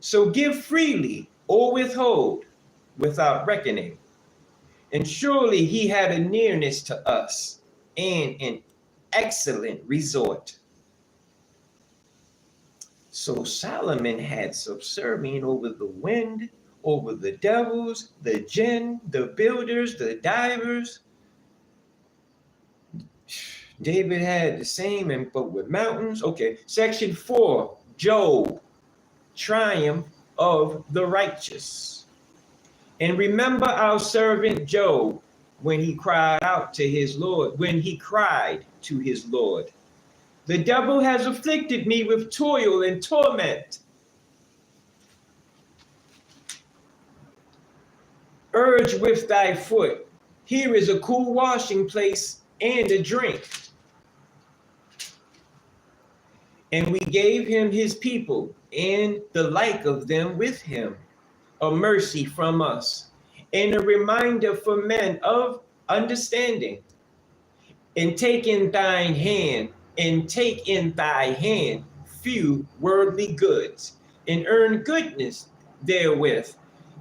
So give freely or withhold without reckoning. And surely he had a nearness to us and an excellent resort. So Solomon had subservient over the wind, over the devils, the jinn, the builders, the divers. David had the same, but with mountains. Okay, section 4, Job, triumph of the righteous. And remember our servant Job when he cried out to his Lord, when he cried to his Lord. The devil has afflicted me with toil and torment. Urge with thy foot. Here is a cool washing place and a drink. And we gave him his people and the like of them with him, a mercy from us, and a reminder for men of understanding. And take in thine hand, and take in thy hand few worldly goods, and earn goodness therewith,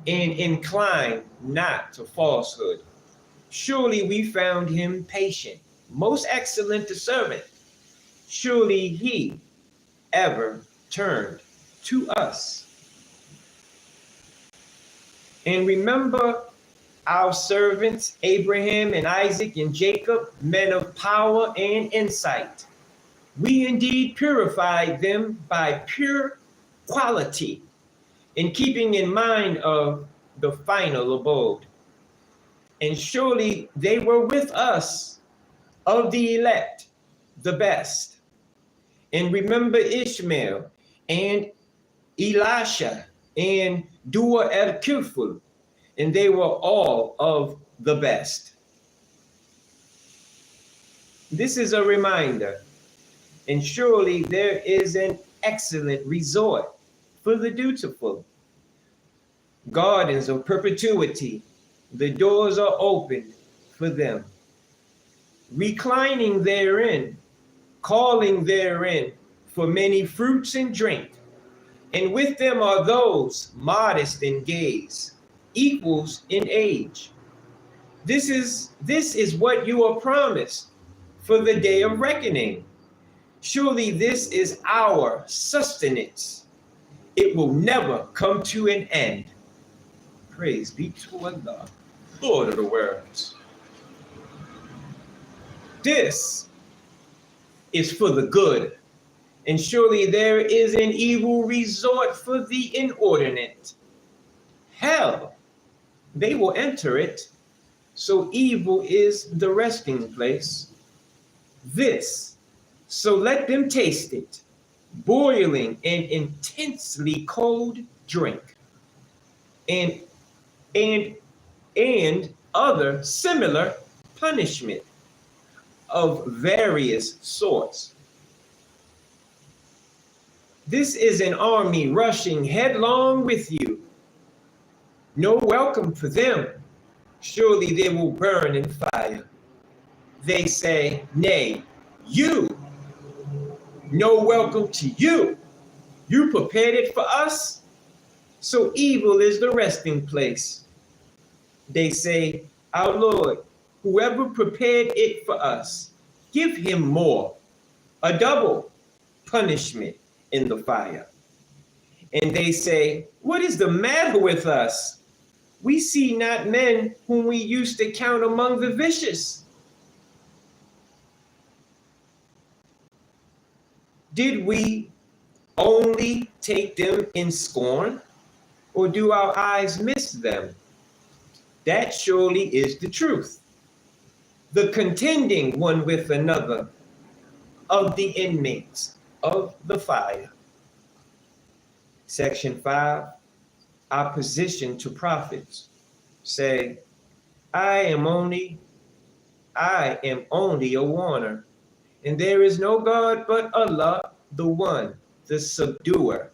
and incline not to falsehood. Surely we found him patient, most excellent the servant. Surely he ever turned to us. And remember our servants, Abraham and Isaac and Jacob, men of power and insight. We indeed purified them by pure quality, in keeping in mind of the final abode. And surely they were with us of the elect, the best. And remember Ishmael and Elisha and Dua el-Kufl, and they were all of the best. This is a reminder, and surely there is an excellent resort for the dutiful. Gardens of perpetuity, the doors are open for them. Reclining therein, calling therein for many fruits and drink. And with them are those modest in gaze, equals in age. This is what you are promised for the day of reckoning. Surely this is our sustenance. It will never come to an end. Praise be to Allah, Lord of the worlds. This is for the good, and surely there is an evil resort for the inordinate. Hell, they will enter it, so evil is the resting place. This, so let them taste it, boiling and intensely cold drink, and other similar punishment of various sorts. This is an army rushing headlong with you. No welcome for them. Surely they will burn in fire. They say, nay, you. No welcome to you. You prepared it for us. So evil is the resting place. They say, our Lord, whoever prepared it for us, give him more, a double punishment in the fire. And they say, what is the matter with us? We see not men whom we used to count among the vicious. Did we only take them in scorn, or do our eyes miss them? That surely is the truth. The contending one with another of the inmates of the fire. Section 5, opposition to prophets. Say, I am only a warner, and there is no God but Allah, the one, the subduer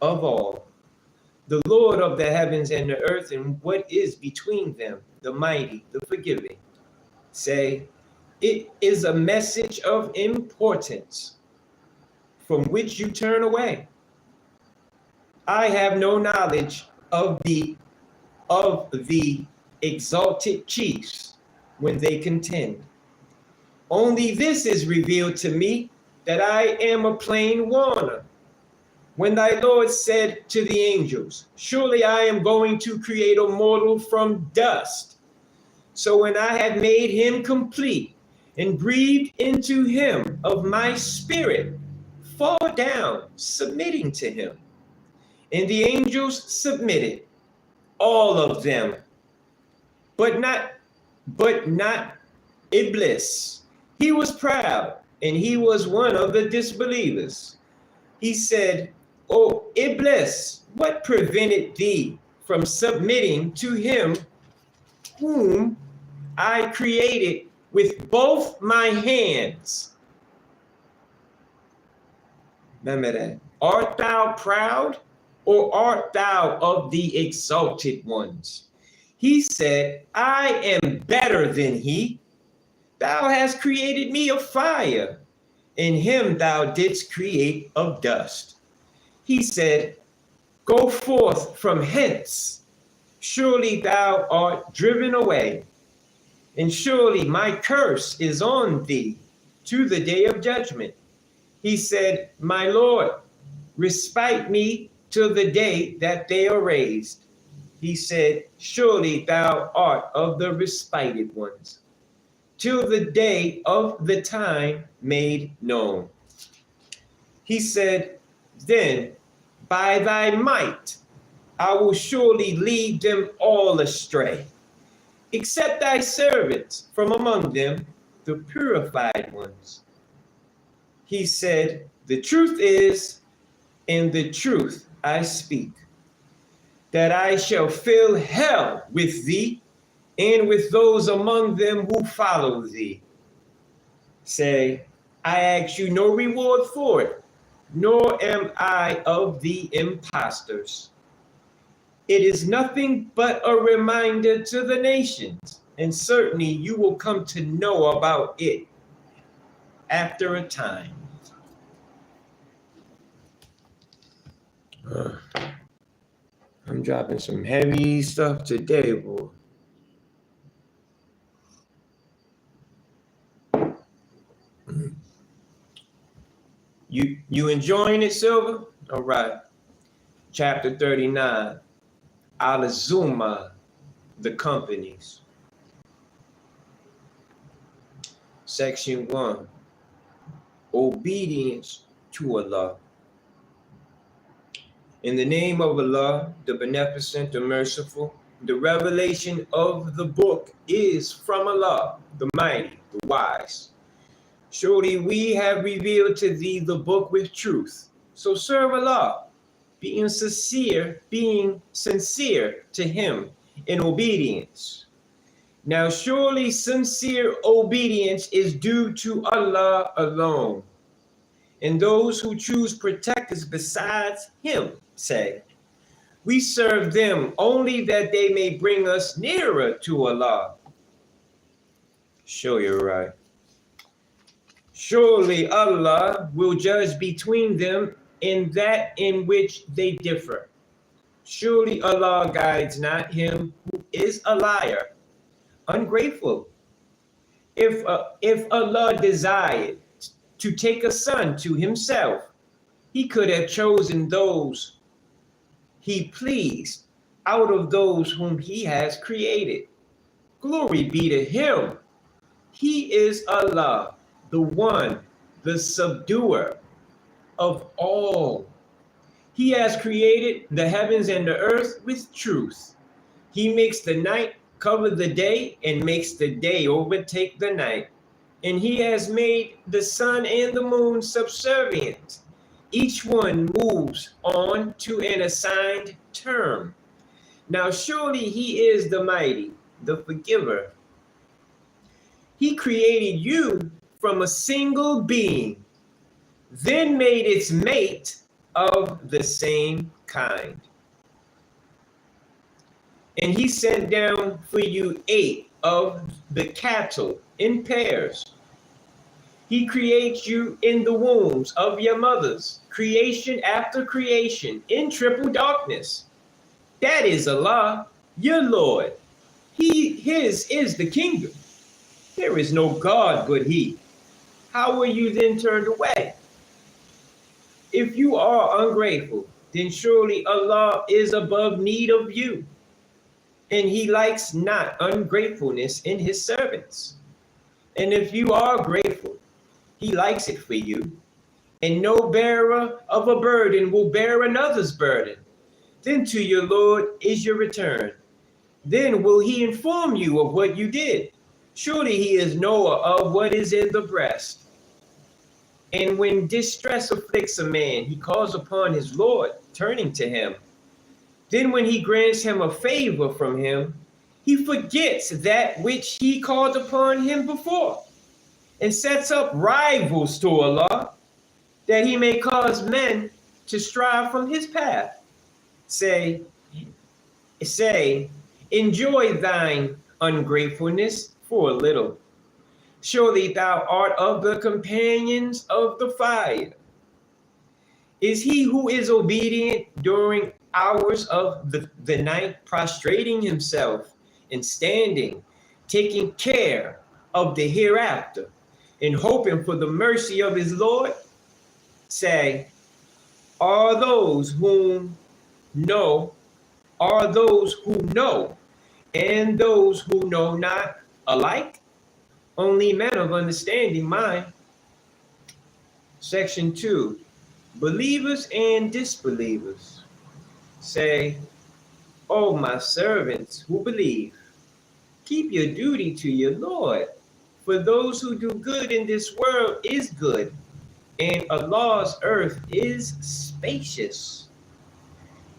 of all, the Lord of the heavens and the earth and what is between them, the mighty, the forgiving. Say, it is a message of importance from which you turn away. I have no knowledge of the exalted chiefs when they contend. Only this is revealed to me, that I am a plain warner. When thy Lord said to the angels, surely I am going to create a mortal from dust. So when I had made him complete and breathed into him of my spirit, fall down, submitting to him. And the angels submitted, all of them, but not Iblis. He was proud, and he was one of the disbelievers. He said, "O Iblis, what prevented thee from submitting to him whom I created with both my hands?" Remember that. Art thou proud, or art thou of the exalted ones? He said, I am better than he. Thou hast created me of fire, and him thou didst create of dust. He said, go forth from hence. Surely thou art driven away, and surely my curse is on thee to the day of judgment. He said, my Lord, respite me till the day that they are raised. He said, surely thou art of the respited ones, till the day of the time made known. He said, then by thy might I will surely lead them all astray, except thy servants from among them, the purified ones. He said, the truth is, and the truth I speak, that I shall fill hell with thee and with those among them who follow thee. Say, I ask you no reward for it, nor am I of the impostors. It is nothing but a reminder to the nations, and certainly you will come to know about it after a time. I'm dropping some heavy stuff today, boy. You enjoying it, Silver? All right. Chapter 39. Al-Zuma, the companies. Section 1. Obedience to Allah. In the name of Allah, the Beneficent, the Merciful, the revelation of the book is from Allah, the Mighty, the Wise. Surely we have revealed to thee the book with truth. So serve Allah, being sincere to him in obedience. Now surely sincere obedience is due to Allah alone. And those who choose protectors besides him say, we serve them only that they may bring us nearer to Allah. Sure, you're right. Surely Allah will judge between them in that in which they differ. Surely Allah guides not him who is a liar, ungrateful. If Allah desired to take a son to himself, he could have chosen those he pleased out of those whom he has created. Glory be to him. He is Allah, the one, the subduer of all. He has created the heavens and the earth with truth. He makes the night cover the day and makes the day overtake the night. And he has made the sun and the moon subservient. Each one moves on to an assigned term. Now surely he is the mighty, the forgiver. He created you from a single being, then made its mate of the same kind. And he sent down for you 8 of the cattle in pairs. He creates you in the wombs of your mothers, creation after creation, in triple darkness. That is Allah, your Lord. His is the kingdom. There is no God but he. How were you then turned away? If you are ungrateful, then surely Allah is above need of you, and he likes not ungratefulness in his servants. And if you are grateful, he likes it for you. And no bearer of a burden will bear another's burden. Then to your Lord is your return. Then will he inform you of what you did. Surely he is knower of what is in the breast. And when distress afflicts a man, he calls upon his Lord, turning to him. Then when he grants him a favor from him, he forgets that which he called upon him before, and sets up rivals to Allah, that he may cause men to strive from his path. Say, enjoy thine ungratefulness for a little. Surely thou art of the companions of the fire. Is he who is obedient during hours of the night, prostrating himself and standing, taking care of the hereafter, and hoping for the mercy of his Lord? Say, are those who know and those who know not alike? Only men of understanding mind. Section 2. Believers and disbelievers. Say, O my servants who believe, keep your duty to your Lord. For those who do good in this world is good, and Allah's earth is spacious.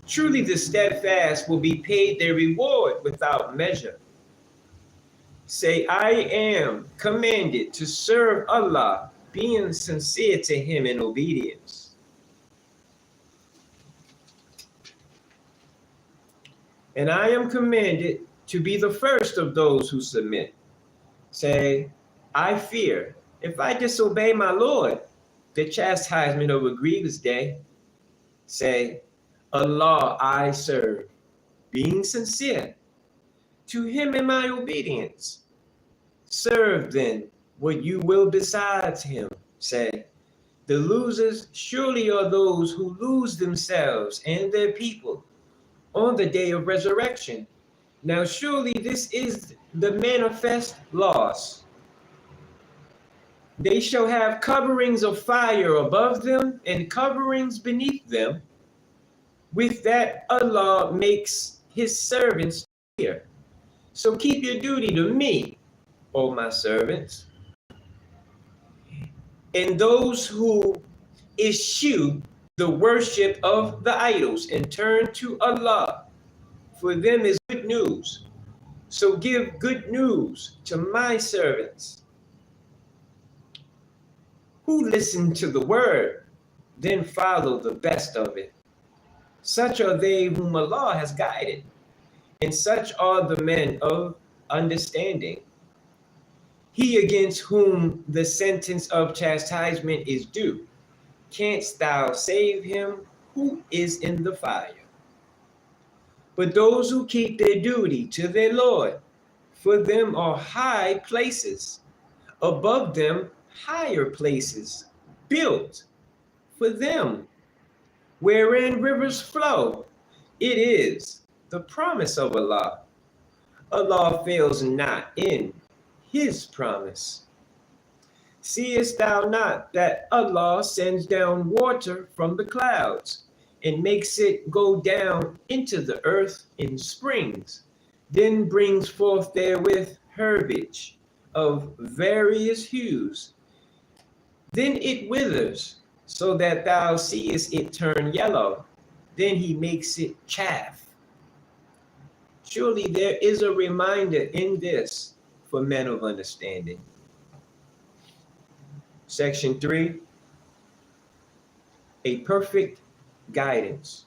Truly the steadfast will be paid their reward without measure. Say, I am commanded to serve Allah, being sincere to him in obedience. And I am commanded to be the first of those who submit. Say, I fear, if I disobey my Lord, the chastisement of a grievous day. Say, Allah I serve, being sincere to him in my obedience. Serve then what you will besides him. Say, the losers surely are those who lose themselves and their people on the day of resurrection. Now surely this is the manifest loss. They shall have coverings of fire above them and coverings beneath them. With that Allah makes his servants hear. So keep your duty to me, O my servants. And those who eschew the worship of the idols and turn to Allah, for them is good news. So give good news to my servants who listen to the word, then follow the best of it. Such are they whom Allah has guided, and such are the men of understanding. He against whom the sentence of chastisement is due, canst thou save him who is in the fire? But those who keep their duty to their Lord, for them are high places, above them higher places, built for them, wherein rivers flow. It is the promise of Allah. Allah fails not in his promise. Seest thou not that Allah sends down water from the clouds and makes it go down into the earth in springs, then brings forth therewith herbage of various hues. Then it withers, so that thou seest it turn yellow. Then he makes it chaff. Surely there is a reminder in this for men of understanding. Section 3, a perfect guidance.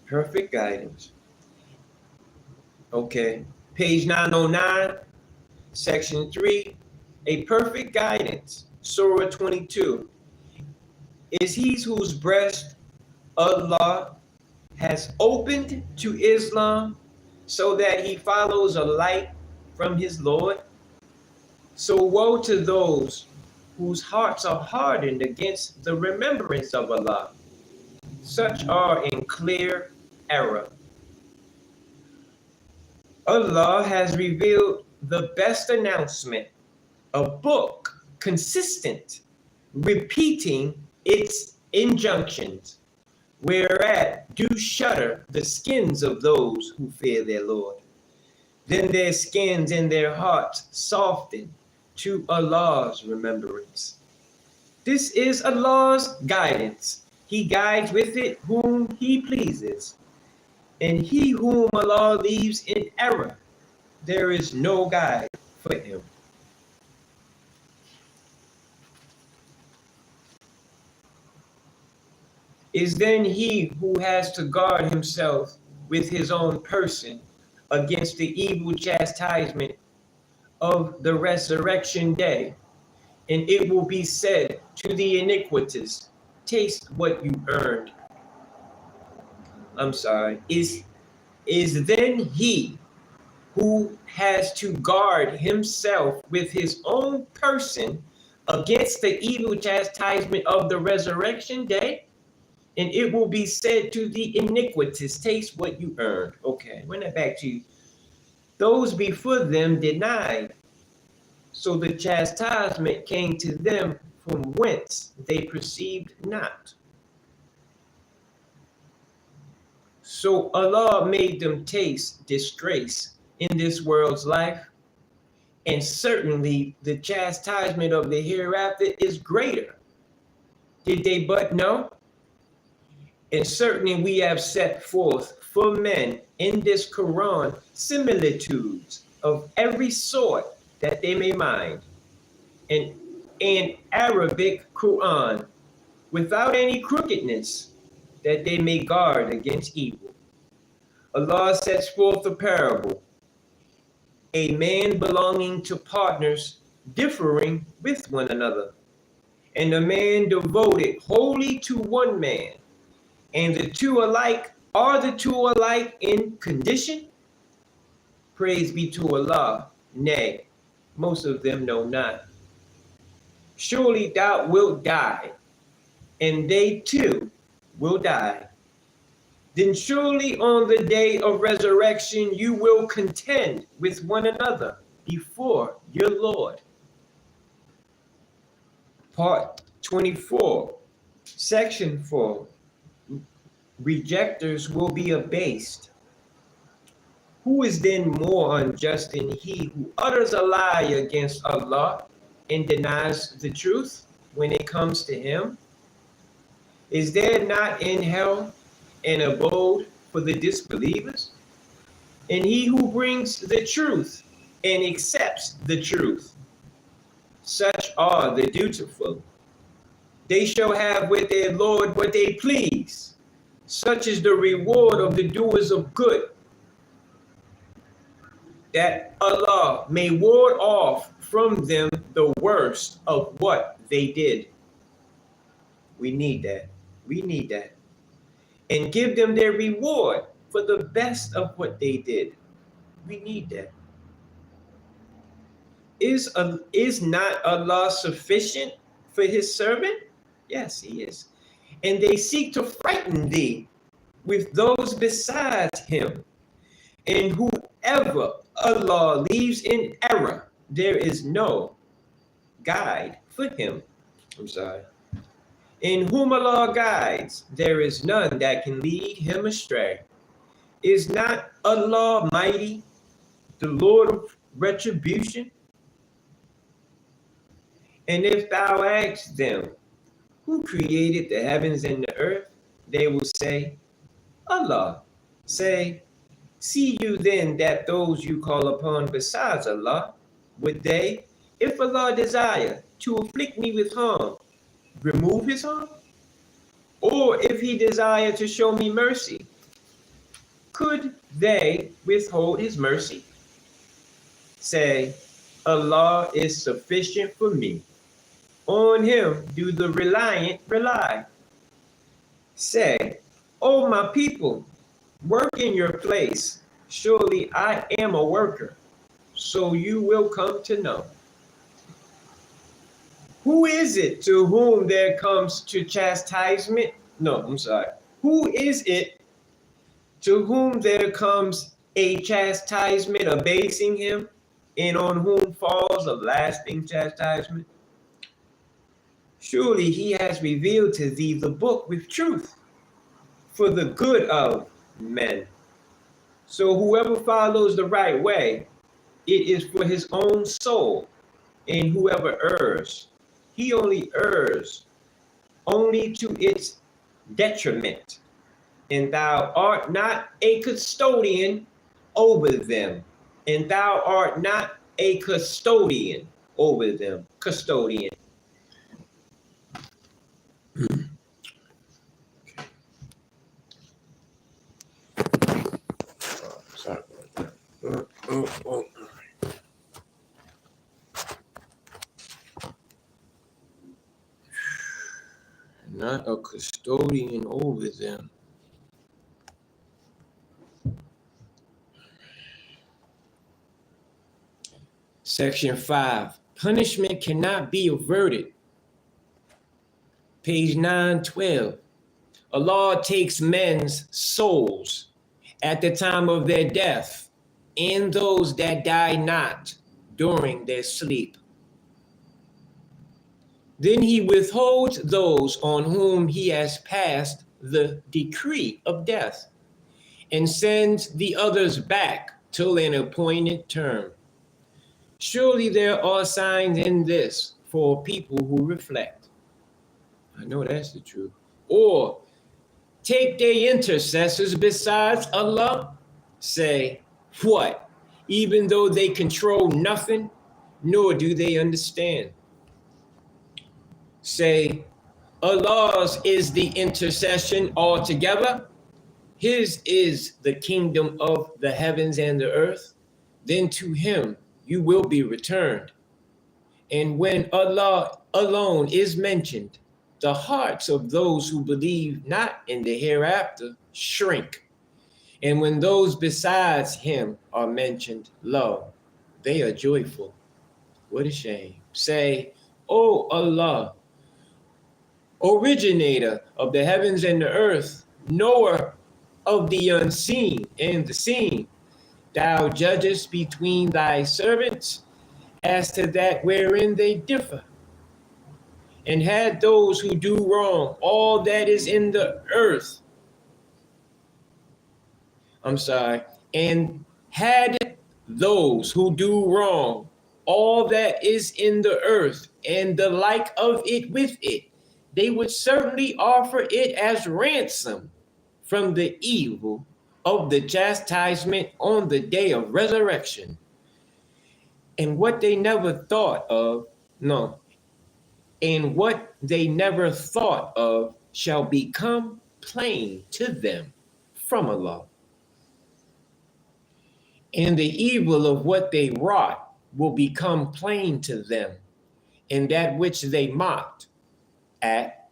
Perfect guidance. Okay, page 909, section 3, a perfect guidance. Surah 22. Is he whose breast Allah has opened to Islam, so that he follows a light from his Lord? So woe to those whose hearts are hardened against the remembrance of Allah. Such are in clear error. Allah has revealed the best announcement, a book consistent, repeating its injunctions, whereat do shudder the skins of those who fear their Lord. Then their skins and their hearts soften to Allah's remembrance. This is Allah's guidance. He guides with it whom He pleases. And he whom Allah leaves in error, there is no guide for him. Is then he who has to guard himself with his own person against the evil chastisement of the resurrection day, and it will be said to the iniquitous, taste what you earned. Is then he who has to guard himself with his own person against the evil chastisement of the resurrection day, and it will be said to the iniquitous, taste what you earned. Okay, run that back to you. Those before them denied, so the chastisement came to them from whence they perceived not. So Allah made them taste disgrace in this world's life, and certainly the chastisement of the hereafter is greater. Did they but know? And certainly we have set forth for men in this Quran similitudes of every sort that they may mind, and an Arabic Quran without any crookedness, that they may guard against evil. Allah sets forth a parable, a man belonging to partners differing with one another, and a man devoted wholly to one man, and the two alike. Are the two alike in condition? Praise be to Allah. Nay, most of them know not. Surely thou wilt die, and they too will die. Then surely on the day of resurrection you will contend with one another before your Lord. Part 24, Section 4. Rejectors will be abased. Who is then more unjust than he who utters a lie against Allah and denies the truth when it comes to him? Is there not in hell an abode for the disbelievers? And he who brings the truth and accepts the truth, such are the dutiful. They shall have with their Lord what they please. Such is the reward of the doers of good, that Allah may ward off from them the worst of what they did. We need that. We need that. And give them their reward for the best of what they did. We need that. Is not Allah sufficient for his servant? Yes, he is. And they seek to frighten thee with those besides him. And whoever Allah leaves in error, there is no guide for him. In whom Allah guides, there is none that can lead him astray. Is not Allah mighty, the Lord of retribution? And if thou ask them, who created the heavens and the earth? They will say, Allah. Say, see you then that those you call upon besides Allah, would they, if Allah desire to afflict me with harm, remove his harm? Or if he desire to show me mercy, could they withhold his mercy? Say, Allah is sufficient for me. On him do the reliant rely. Say, O my people, work in your place. Surely I am a worker, so you will come to know. Who is it to whom there comes to chastisement? Who is it To whom there comes a chastisement abasing him, and on whom falls a lasting chastisement. Surely he has revealed to thee the book with truth for the good of men. So whoever follows the right way, it is for his own soul. And whoever errs, he only errs only to its detriment. And thou art not a custodian over them. And thou art not a custodian over them. Custodian. Sorry about that. Not a custodian over them. Section 5. Punishment cannot be averted. Page 912. Allah takes men's souls at the time of their death and those that die not during their sleep. Then he withholds those on whom he has passed the decree of death and sends the others back till an appointed term. Surely there are signs in this for people who reflect. I know that's the truth. Or take their intercessors besides Allah. Say, what? Even though they control nothing, nor do they understand. Say, Allah's is the intercession altogether. His is the kingdom of the heavens and the earth. Then to him you will be returned. And when Allah alone is mentioned, the hearts of those who believe not in the hereafter shrink. And when those besides him are mentioned, lo, they are joyful. What a shame. Say, O Allah, originator of the heavens and the earth, knower of the unseen and the seen, thou judgest between thy servants as to that wherein they differ. And had those who do wrong all that is in the earth, and had those who do wrong all that is in the earth and the like of it with it, they would certainly offer it as ransom from the evil of the chastisement on the day of resurrection. And what they never thought of, and what they never thought of shall become plain to them from Allah. And the evil of what they wrought will become plain to them, and that which they mocked at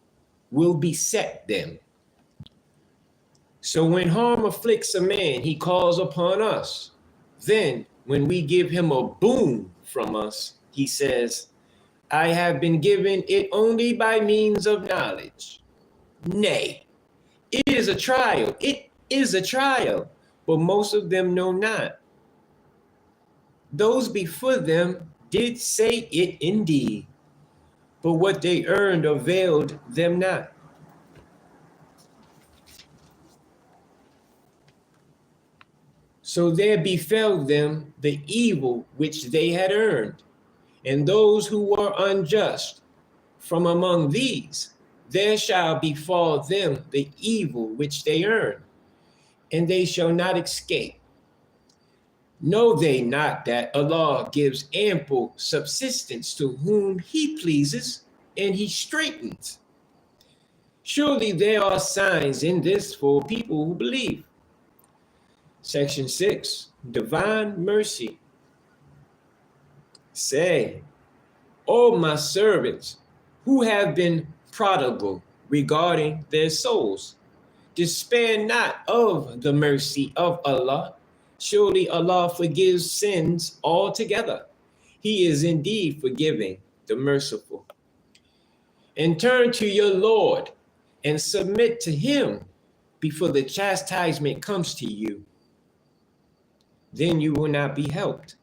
will beset them. So when harm afflicts a man, he calls upon us. Then when we give him a boon from us, he says, I have been given it only by means of knowledge. Nay, it is a trial. It is a trial, but most of them know not. Those before them did say it indeed, but what they earned availed them not. So there befell them the evil which they had earned, and those who were unjust from among these, there shall befall them the evil which they earn, and they shall not escape. Know they not that Allah gives ample subsistence to whom he pleases, and he straightens? Surely there are signs in this for people who believe. Section 6, Divine Mercy. Say, O my servants, who have been prodigal regarding their souls, despair not of the mercy of Allah. Surely Allah forgives sins altogether. He is indeed forgiving, the merciful. And turn to your Lord and submit to him, before the chastisement comes to you, then you will not be helped.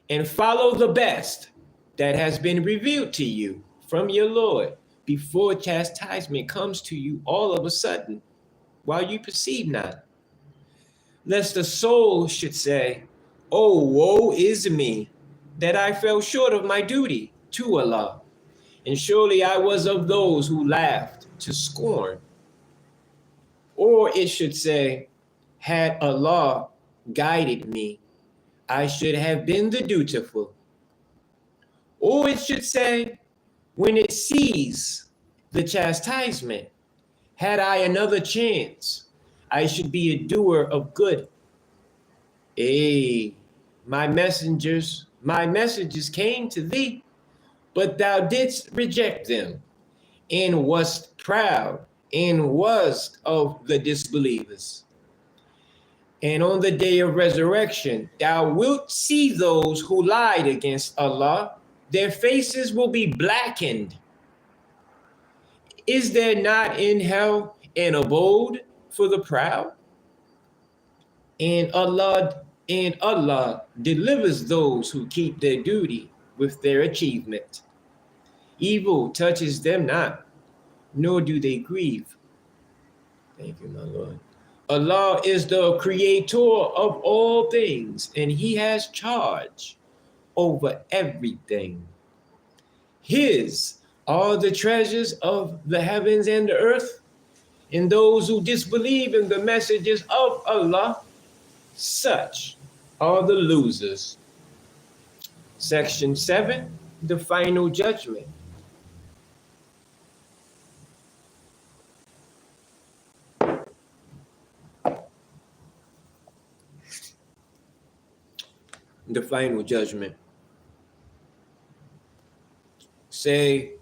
And follow the best that has been revealed to you from your Lord before chastisement comes to you all of a sudden, while you perceive not. Lest the soul should say, "Oh, woe is me, that I fell short of my duty to Allah, and surely I was of those who laughed to scorn." Or it should say, "Had Allah guided me, I should have been the dutiful." Or it should say, when it sees the chastisement, "Had I another chance, I should be a doer of good." My messages came to thee, but thou didst reject them, and wast proud, and wast of the disbelievers. And on the day of resurrection, thou wilt see those who lied against Allah, their faces will be blackened. Is there not in hell an abode for the proud? And Allah delivers those who keep their duty with their achievement. Evil touches them not, nor do they grieve. Thank you, my Lord. Allah is the creator of all things, and he has charge over everything. His are the treasures of the heavens and the earth, and those who disbelieve in the messages of Allah, such are the losers. Section 7, the final judgment. The final judgment. Say,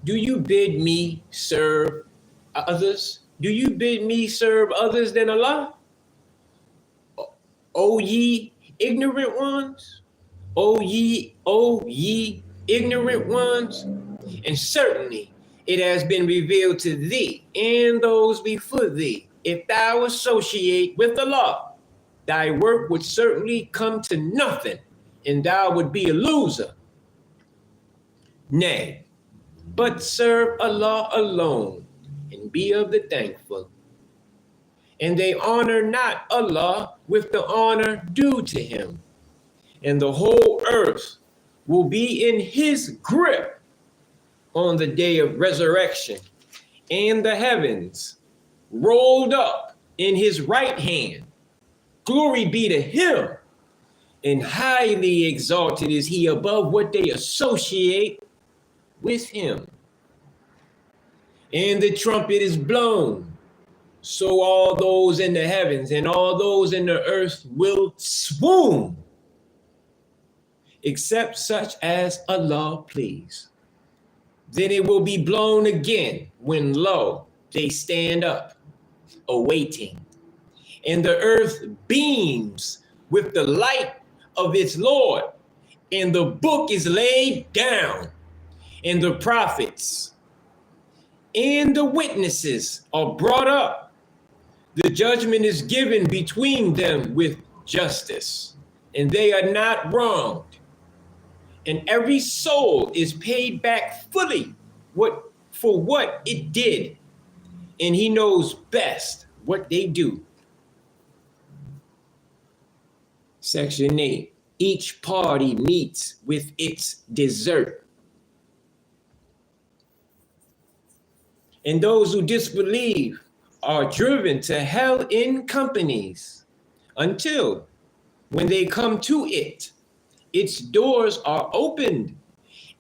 do you bid me serve others? Do you bid me serve others than Allah? O ye ignorant ones? O ye ignorant ones? And certainly it has been revealed to thee and those before thee, if thou associate with Allah, thy work would certainly come to nothing, and thou would be a loser. Nay, but serve Allah alone, and be of the thankful. And they honor not Allah with the honor due to him, and the whole earth will be in his grip on the day of resurrection, and the heavens rolled up in his right hand. Glory be to him, and highly exalted is he above what they associate with him. And the trumpet is blown, so all those in the heavens and all those in the earth will swoon, except such as Allah please. Then it will be blown again, when lo, they stand up, awaiting. And the earth beams with the light of its Lord, and the book is laid down, and the prophets and the witnesses are brought up. The judgment is given between them with justice, and they are not wronged. And every soul is paid back fully for what it did, and he knows best what they do. Section 8, each party meets with its desert. And those who disbelieve are driven to hell in companies until, when they come to it, its doors are opened,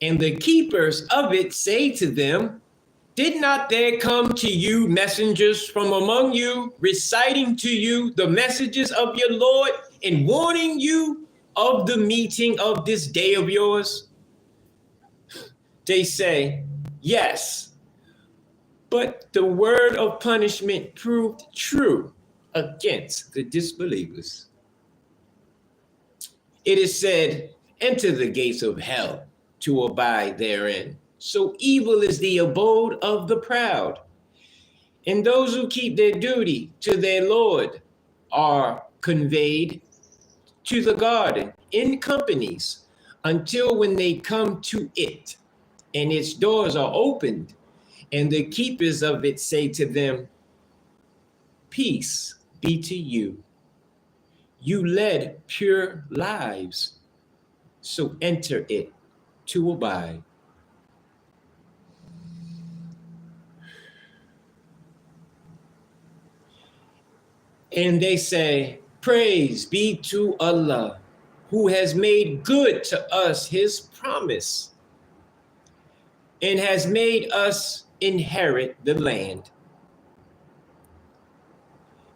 and the keepers of it say to them, "Did not there come to you messengers from among you, reciting to you the messages of your Lord, and warning you of the meeting of this day of yours?" They say, "Yes." But the word of punishment proved true against the disbelievers. It is said, "Enter the gates of hell to abide therein. So evil is the abode of the proud. And those who keep their duty to their Lord are conveyed to the garden in companies until when they come to it, and its doors are opened, and the keepers of it say to them, peace be to you. You led pure lives, so enter it to abide. And they say, praise be to Allah, who has made good to us his promise and has made us inherit the land.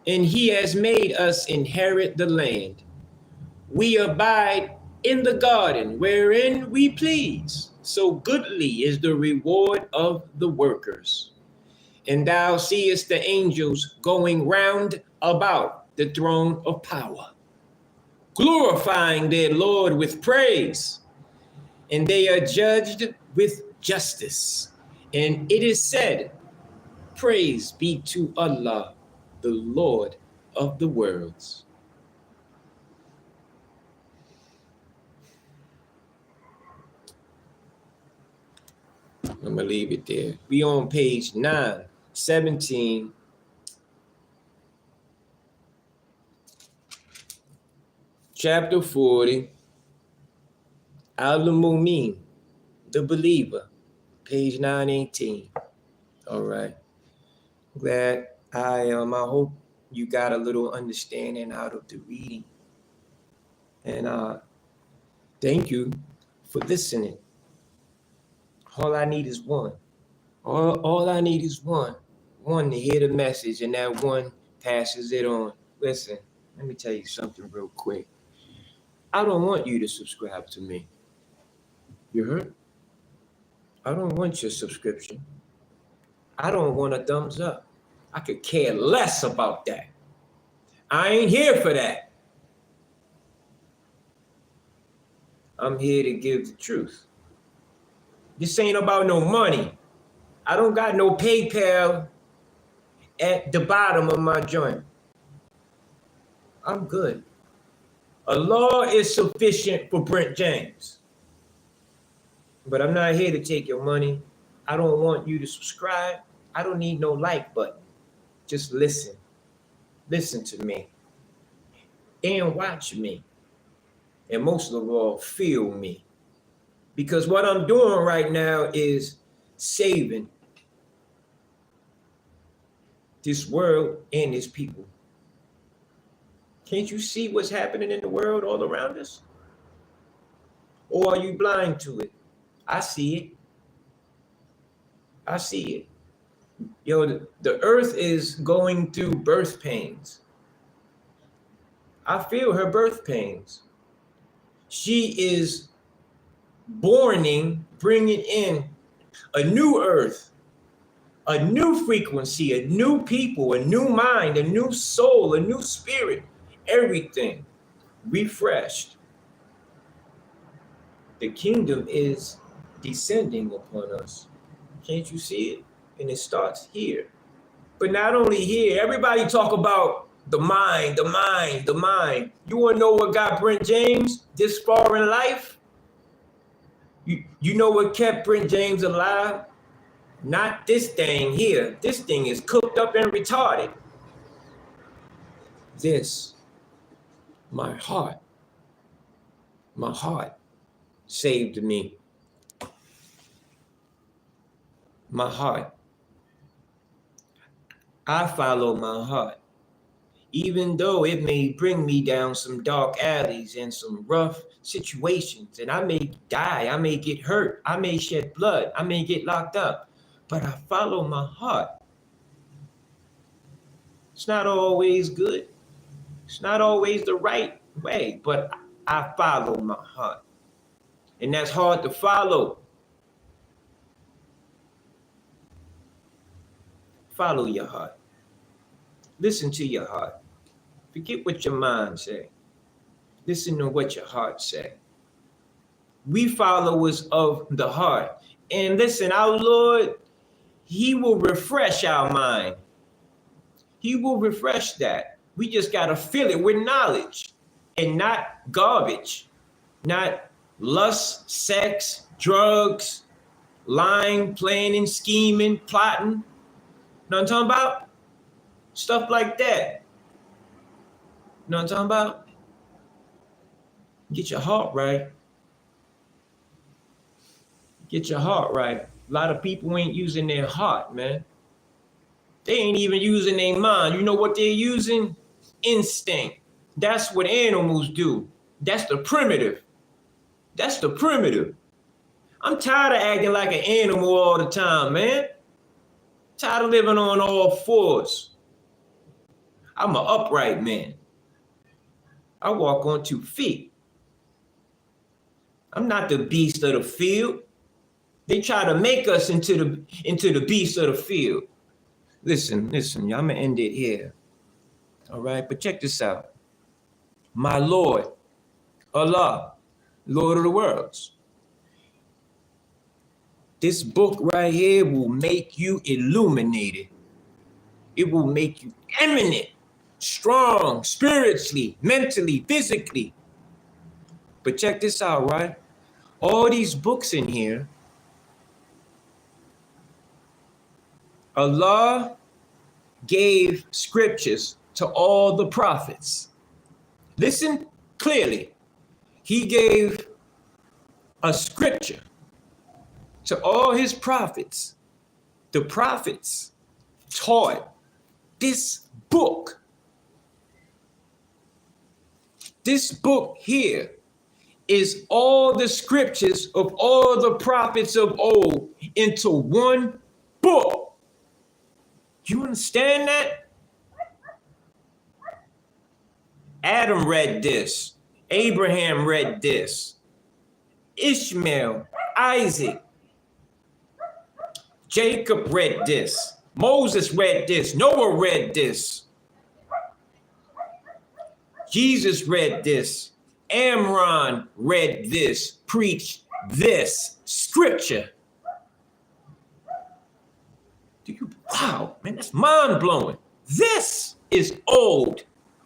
And he has made us inherit the land. We abide in the garden wherein we please. So goodly is the reward of the workers. And thou seest the angels going round about the throne of power, glorifying their Lord with praise, and they are judged with justice. And it is said, praise be to Allah, the Lord of the worlds. I'm going to leave it there. We on page 917. Chapter 40. Al-Mumin, the believer. Page 918. All right. Glad I hope you got a little understanding out of the reading. And thank you for listening. All I need is one. All I need is one. One to hear the message, and that one passes it on. Listen, let me tell you something real quick. I don't want you to subscribe to me. You heard? I don't want your subscription. I don't want a thumbs up. I could care less about that. I ain't here for that. I'm here to give the truth. This ain't about no money. I don't got no PayPal at the bottom of my joint. I'm good. Allah is sufficient for Brent James. But I'm not here to take your money. I don't want you to subscribe. I don't need no like button. Just listen. Listen to me. And watch me. And most of all, feel me. Because what I'm doing right now is saving this world and its people. Can't you see what's happening in the world all around us? Or are you blind to it? I see it. I see it. Yo, the earth is going through birth pains. I feel her birth pains. She is bringing in a new earth, a new frequency, a new people, a new mind, a new soul, a new spirit, everything refreshed. The kingdom is descending upon us. Can't you see it? And it starts here. But not only here, everybody talk about the mind, the mind, the mind. You want to know what got Brent James this far in life? You know what kept Brent James alive? Not this thing here. This thing is cooked up and retarded. This, my heart saved me. My heart. I follow my heart. Even though it may bring me down some dark alleys and some rough situations, and I may die, I may get hurt, I may shed blood, I may get locked up, but I follow my heart. It's not always good. It's not always the right way, but I follow my heart. And that's hard to follow. Follow your heart. Listen to your heart. Forget what your mind say. Listen to what your heart say. We followers of the heart. And listen, our Lord, he will refresh our mind. He will refresh that. We just got to fill it with knowledge and not garbage, not lust, sex, drugs, lying, planning, scheming, plotting. You know what I'm talking about? Stuff like that. You know what I'm talking about? Get your heart right. Get your heart right. A lot of people ain't using their heart, man. They ain't even using their mind. You know what they're using? Instinct. That's what animals do. That's the primitive. That's the primitive. I'm tired of acting like an animal all the time, man. Tired of living on all fours. I'm an upright man. I walk on 2 feet. I'm not the beast of the field. They try to make us into the beast of the field. Listen, I'm gonna end it here. All right, but check this out. My Lord, Allah, Lord of the worlds. This book right here will make you illuminated. It will make you eminent, strong, spiritually, mentally, physically. But check this out, right? All these books in here, Allah gave scriptures to all the prophets. Listen clearly. He gave a scripture to all his prophets. The prophets taught this book. This book here is all the scriptures of all the prophets of old into one book. You understand that? Adam read this. Abraham read this. Ishmael, Isaac, Jacob read this. Moses read this. Noah read this. Jesus read this. Amram read this, preached this scripture. Wow, man, that's mind-blowing. This is old,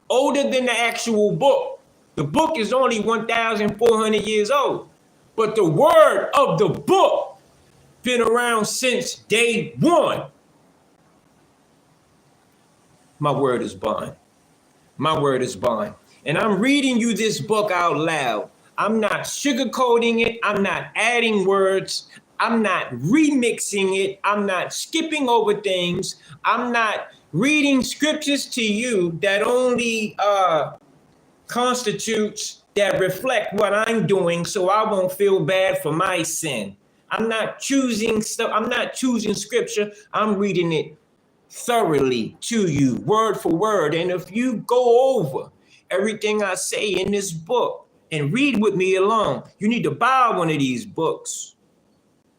older than the actual book. The book is only 1,400 years old, but the word of the book been around since day one. My word is bond. My word is bond. And I'm reading you this book out loud. I'm not sugarcoating it. I'm not adding words. I'm not remixing it. I'm not skipping over things. I'm not reading scriptures to you that only constitutes, that reflect what I'm doing so I won't feel bad for my sin. I'm not choosing stuff. I'm not choosing scripture. I'm reading it thoroughly to you, word for word. And if you go over everything I say in this book and read with me along, you need to buy one of these books.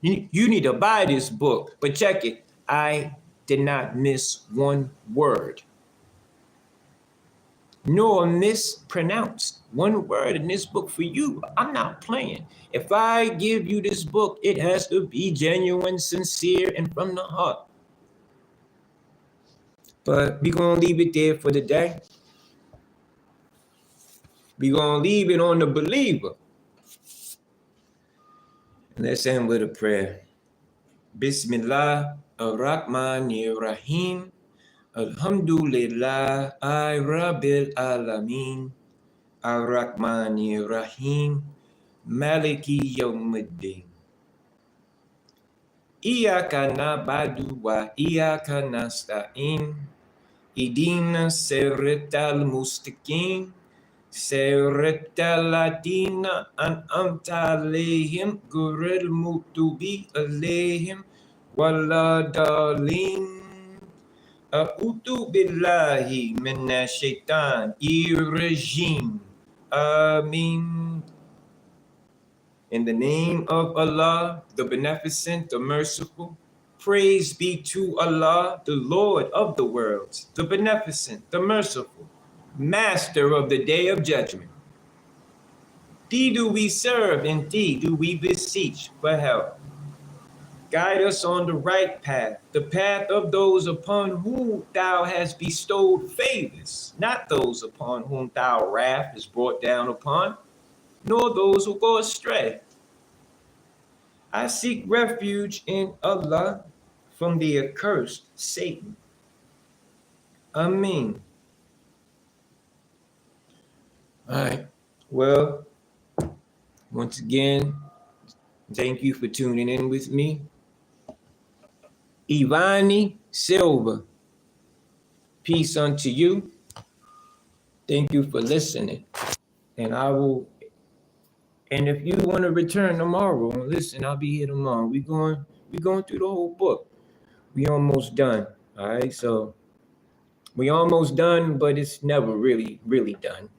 You need to buy this book. But check it. I did not miss one word, nor mispronounce one word in this book for you. I'm not playing. If I give you this book, it has to be genuine, sincere, and from the heart. But we're going to leave it there for the day. We're going to leave it on the believer. Let's end with a prayer. Bismillah ar-Rahman ar-Rahim. Alhamdulillah Rabbil Alameen. Ar-Rahman ar-Rahim. Maliki Yawmiddin. Iyaka na'budu wa iyaka nasta'in. Idina siratal mustaqim. Siratal ladina an'amta alayhim ghayril maghdubi alayhim waladhdallin. A'udhu billahi minash shaitanir rajim. Ameen. In the name of Allah, the Beneficent, the Merciful, praise be to Allah, the Lord of the worlds, the Beneficent, the Merciful, Master of the Day of Judgment. Thee do we serve, and thee do we beseech for help. Guide us on the right path, the path of those upon whom thou hast bestowed favors, not those upon whom thou wrath is brought down upon, nor those who go astray. I seek refuge in Allah from the accursed Satan. Ameen. All right. Well, once again, thank you for tuning in with me. Ivani Silva, peace unto you. Thank you for listening. And if you want to return tomorrow and listen, I'll be here tomorrow. We're going through the whole book. We almost done. All right. So we almost done, but it's never really, really done.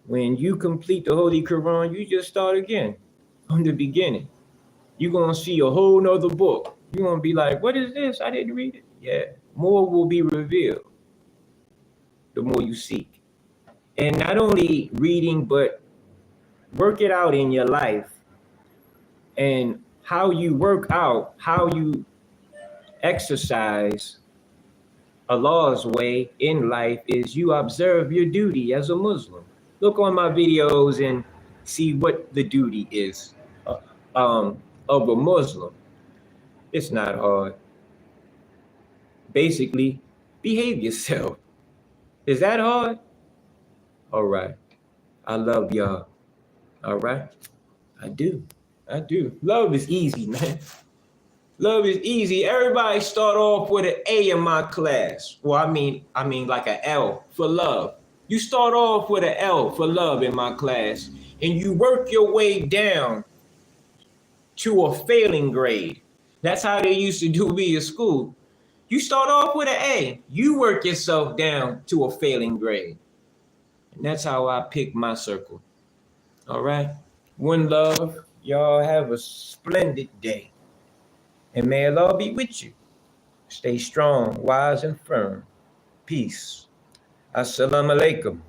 When you complete the Holy Quran, you just start again from the beginning. You're going to see a whole nother book. You're going to be like, what is this? I didn't read it. Yeah. More will be revealed the more you seek. And not only reading, but work it out in your life. And how you work out, how you exercise Allah's way in life is you observe your duty as a Muslim. Look on my videos and see what the duty is of a Muslim. It's not hard. Basically, behave yourself. Is that hard? All right. I love y'all. All right. I do. Love is easy, man. Love is easy. Everybody start off with an A in my class. Well, I mean like an L for love. You start off with an L for love in my class, and you work your way down to a failing grade. That's how they used to do me in school. You start off with an A. You work yourself down to a failing grade. And that's how I pick my circle. All right? One love. Y'all have a splendid day. And may Allah be with you. Stay strong, wise, and firm. Peace. Assalamu alaikum.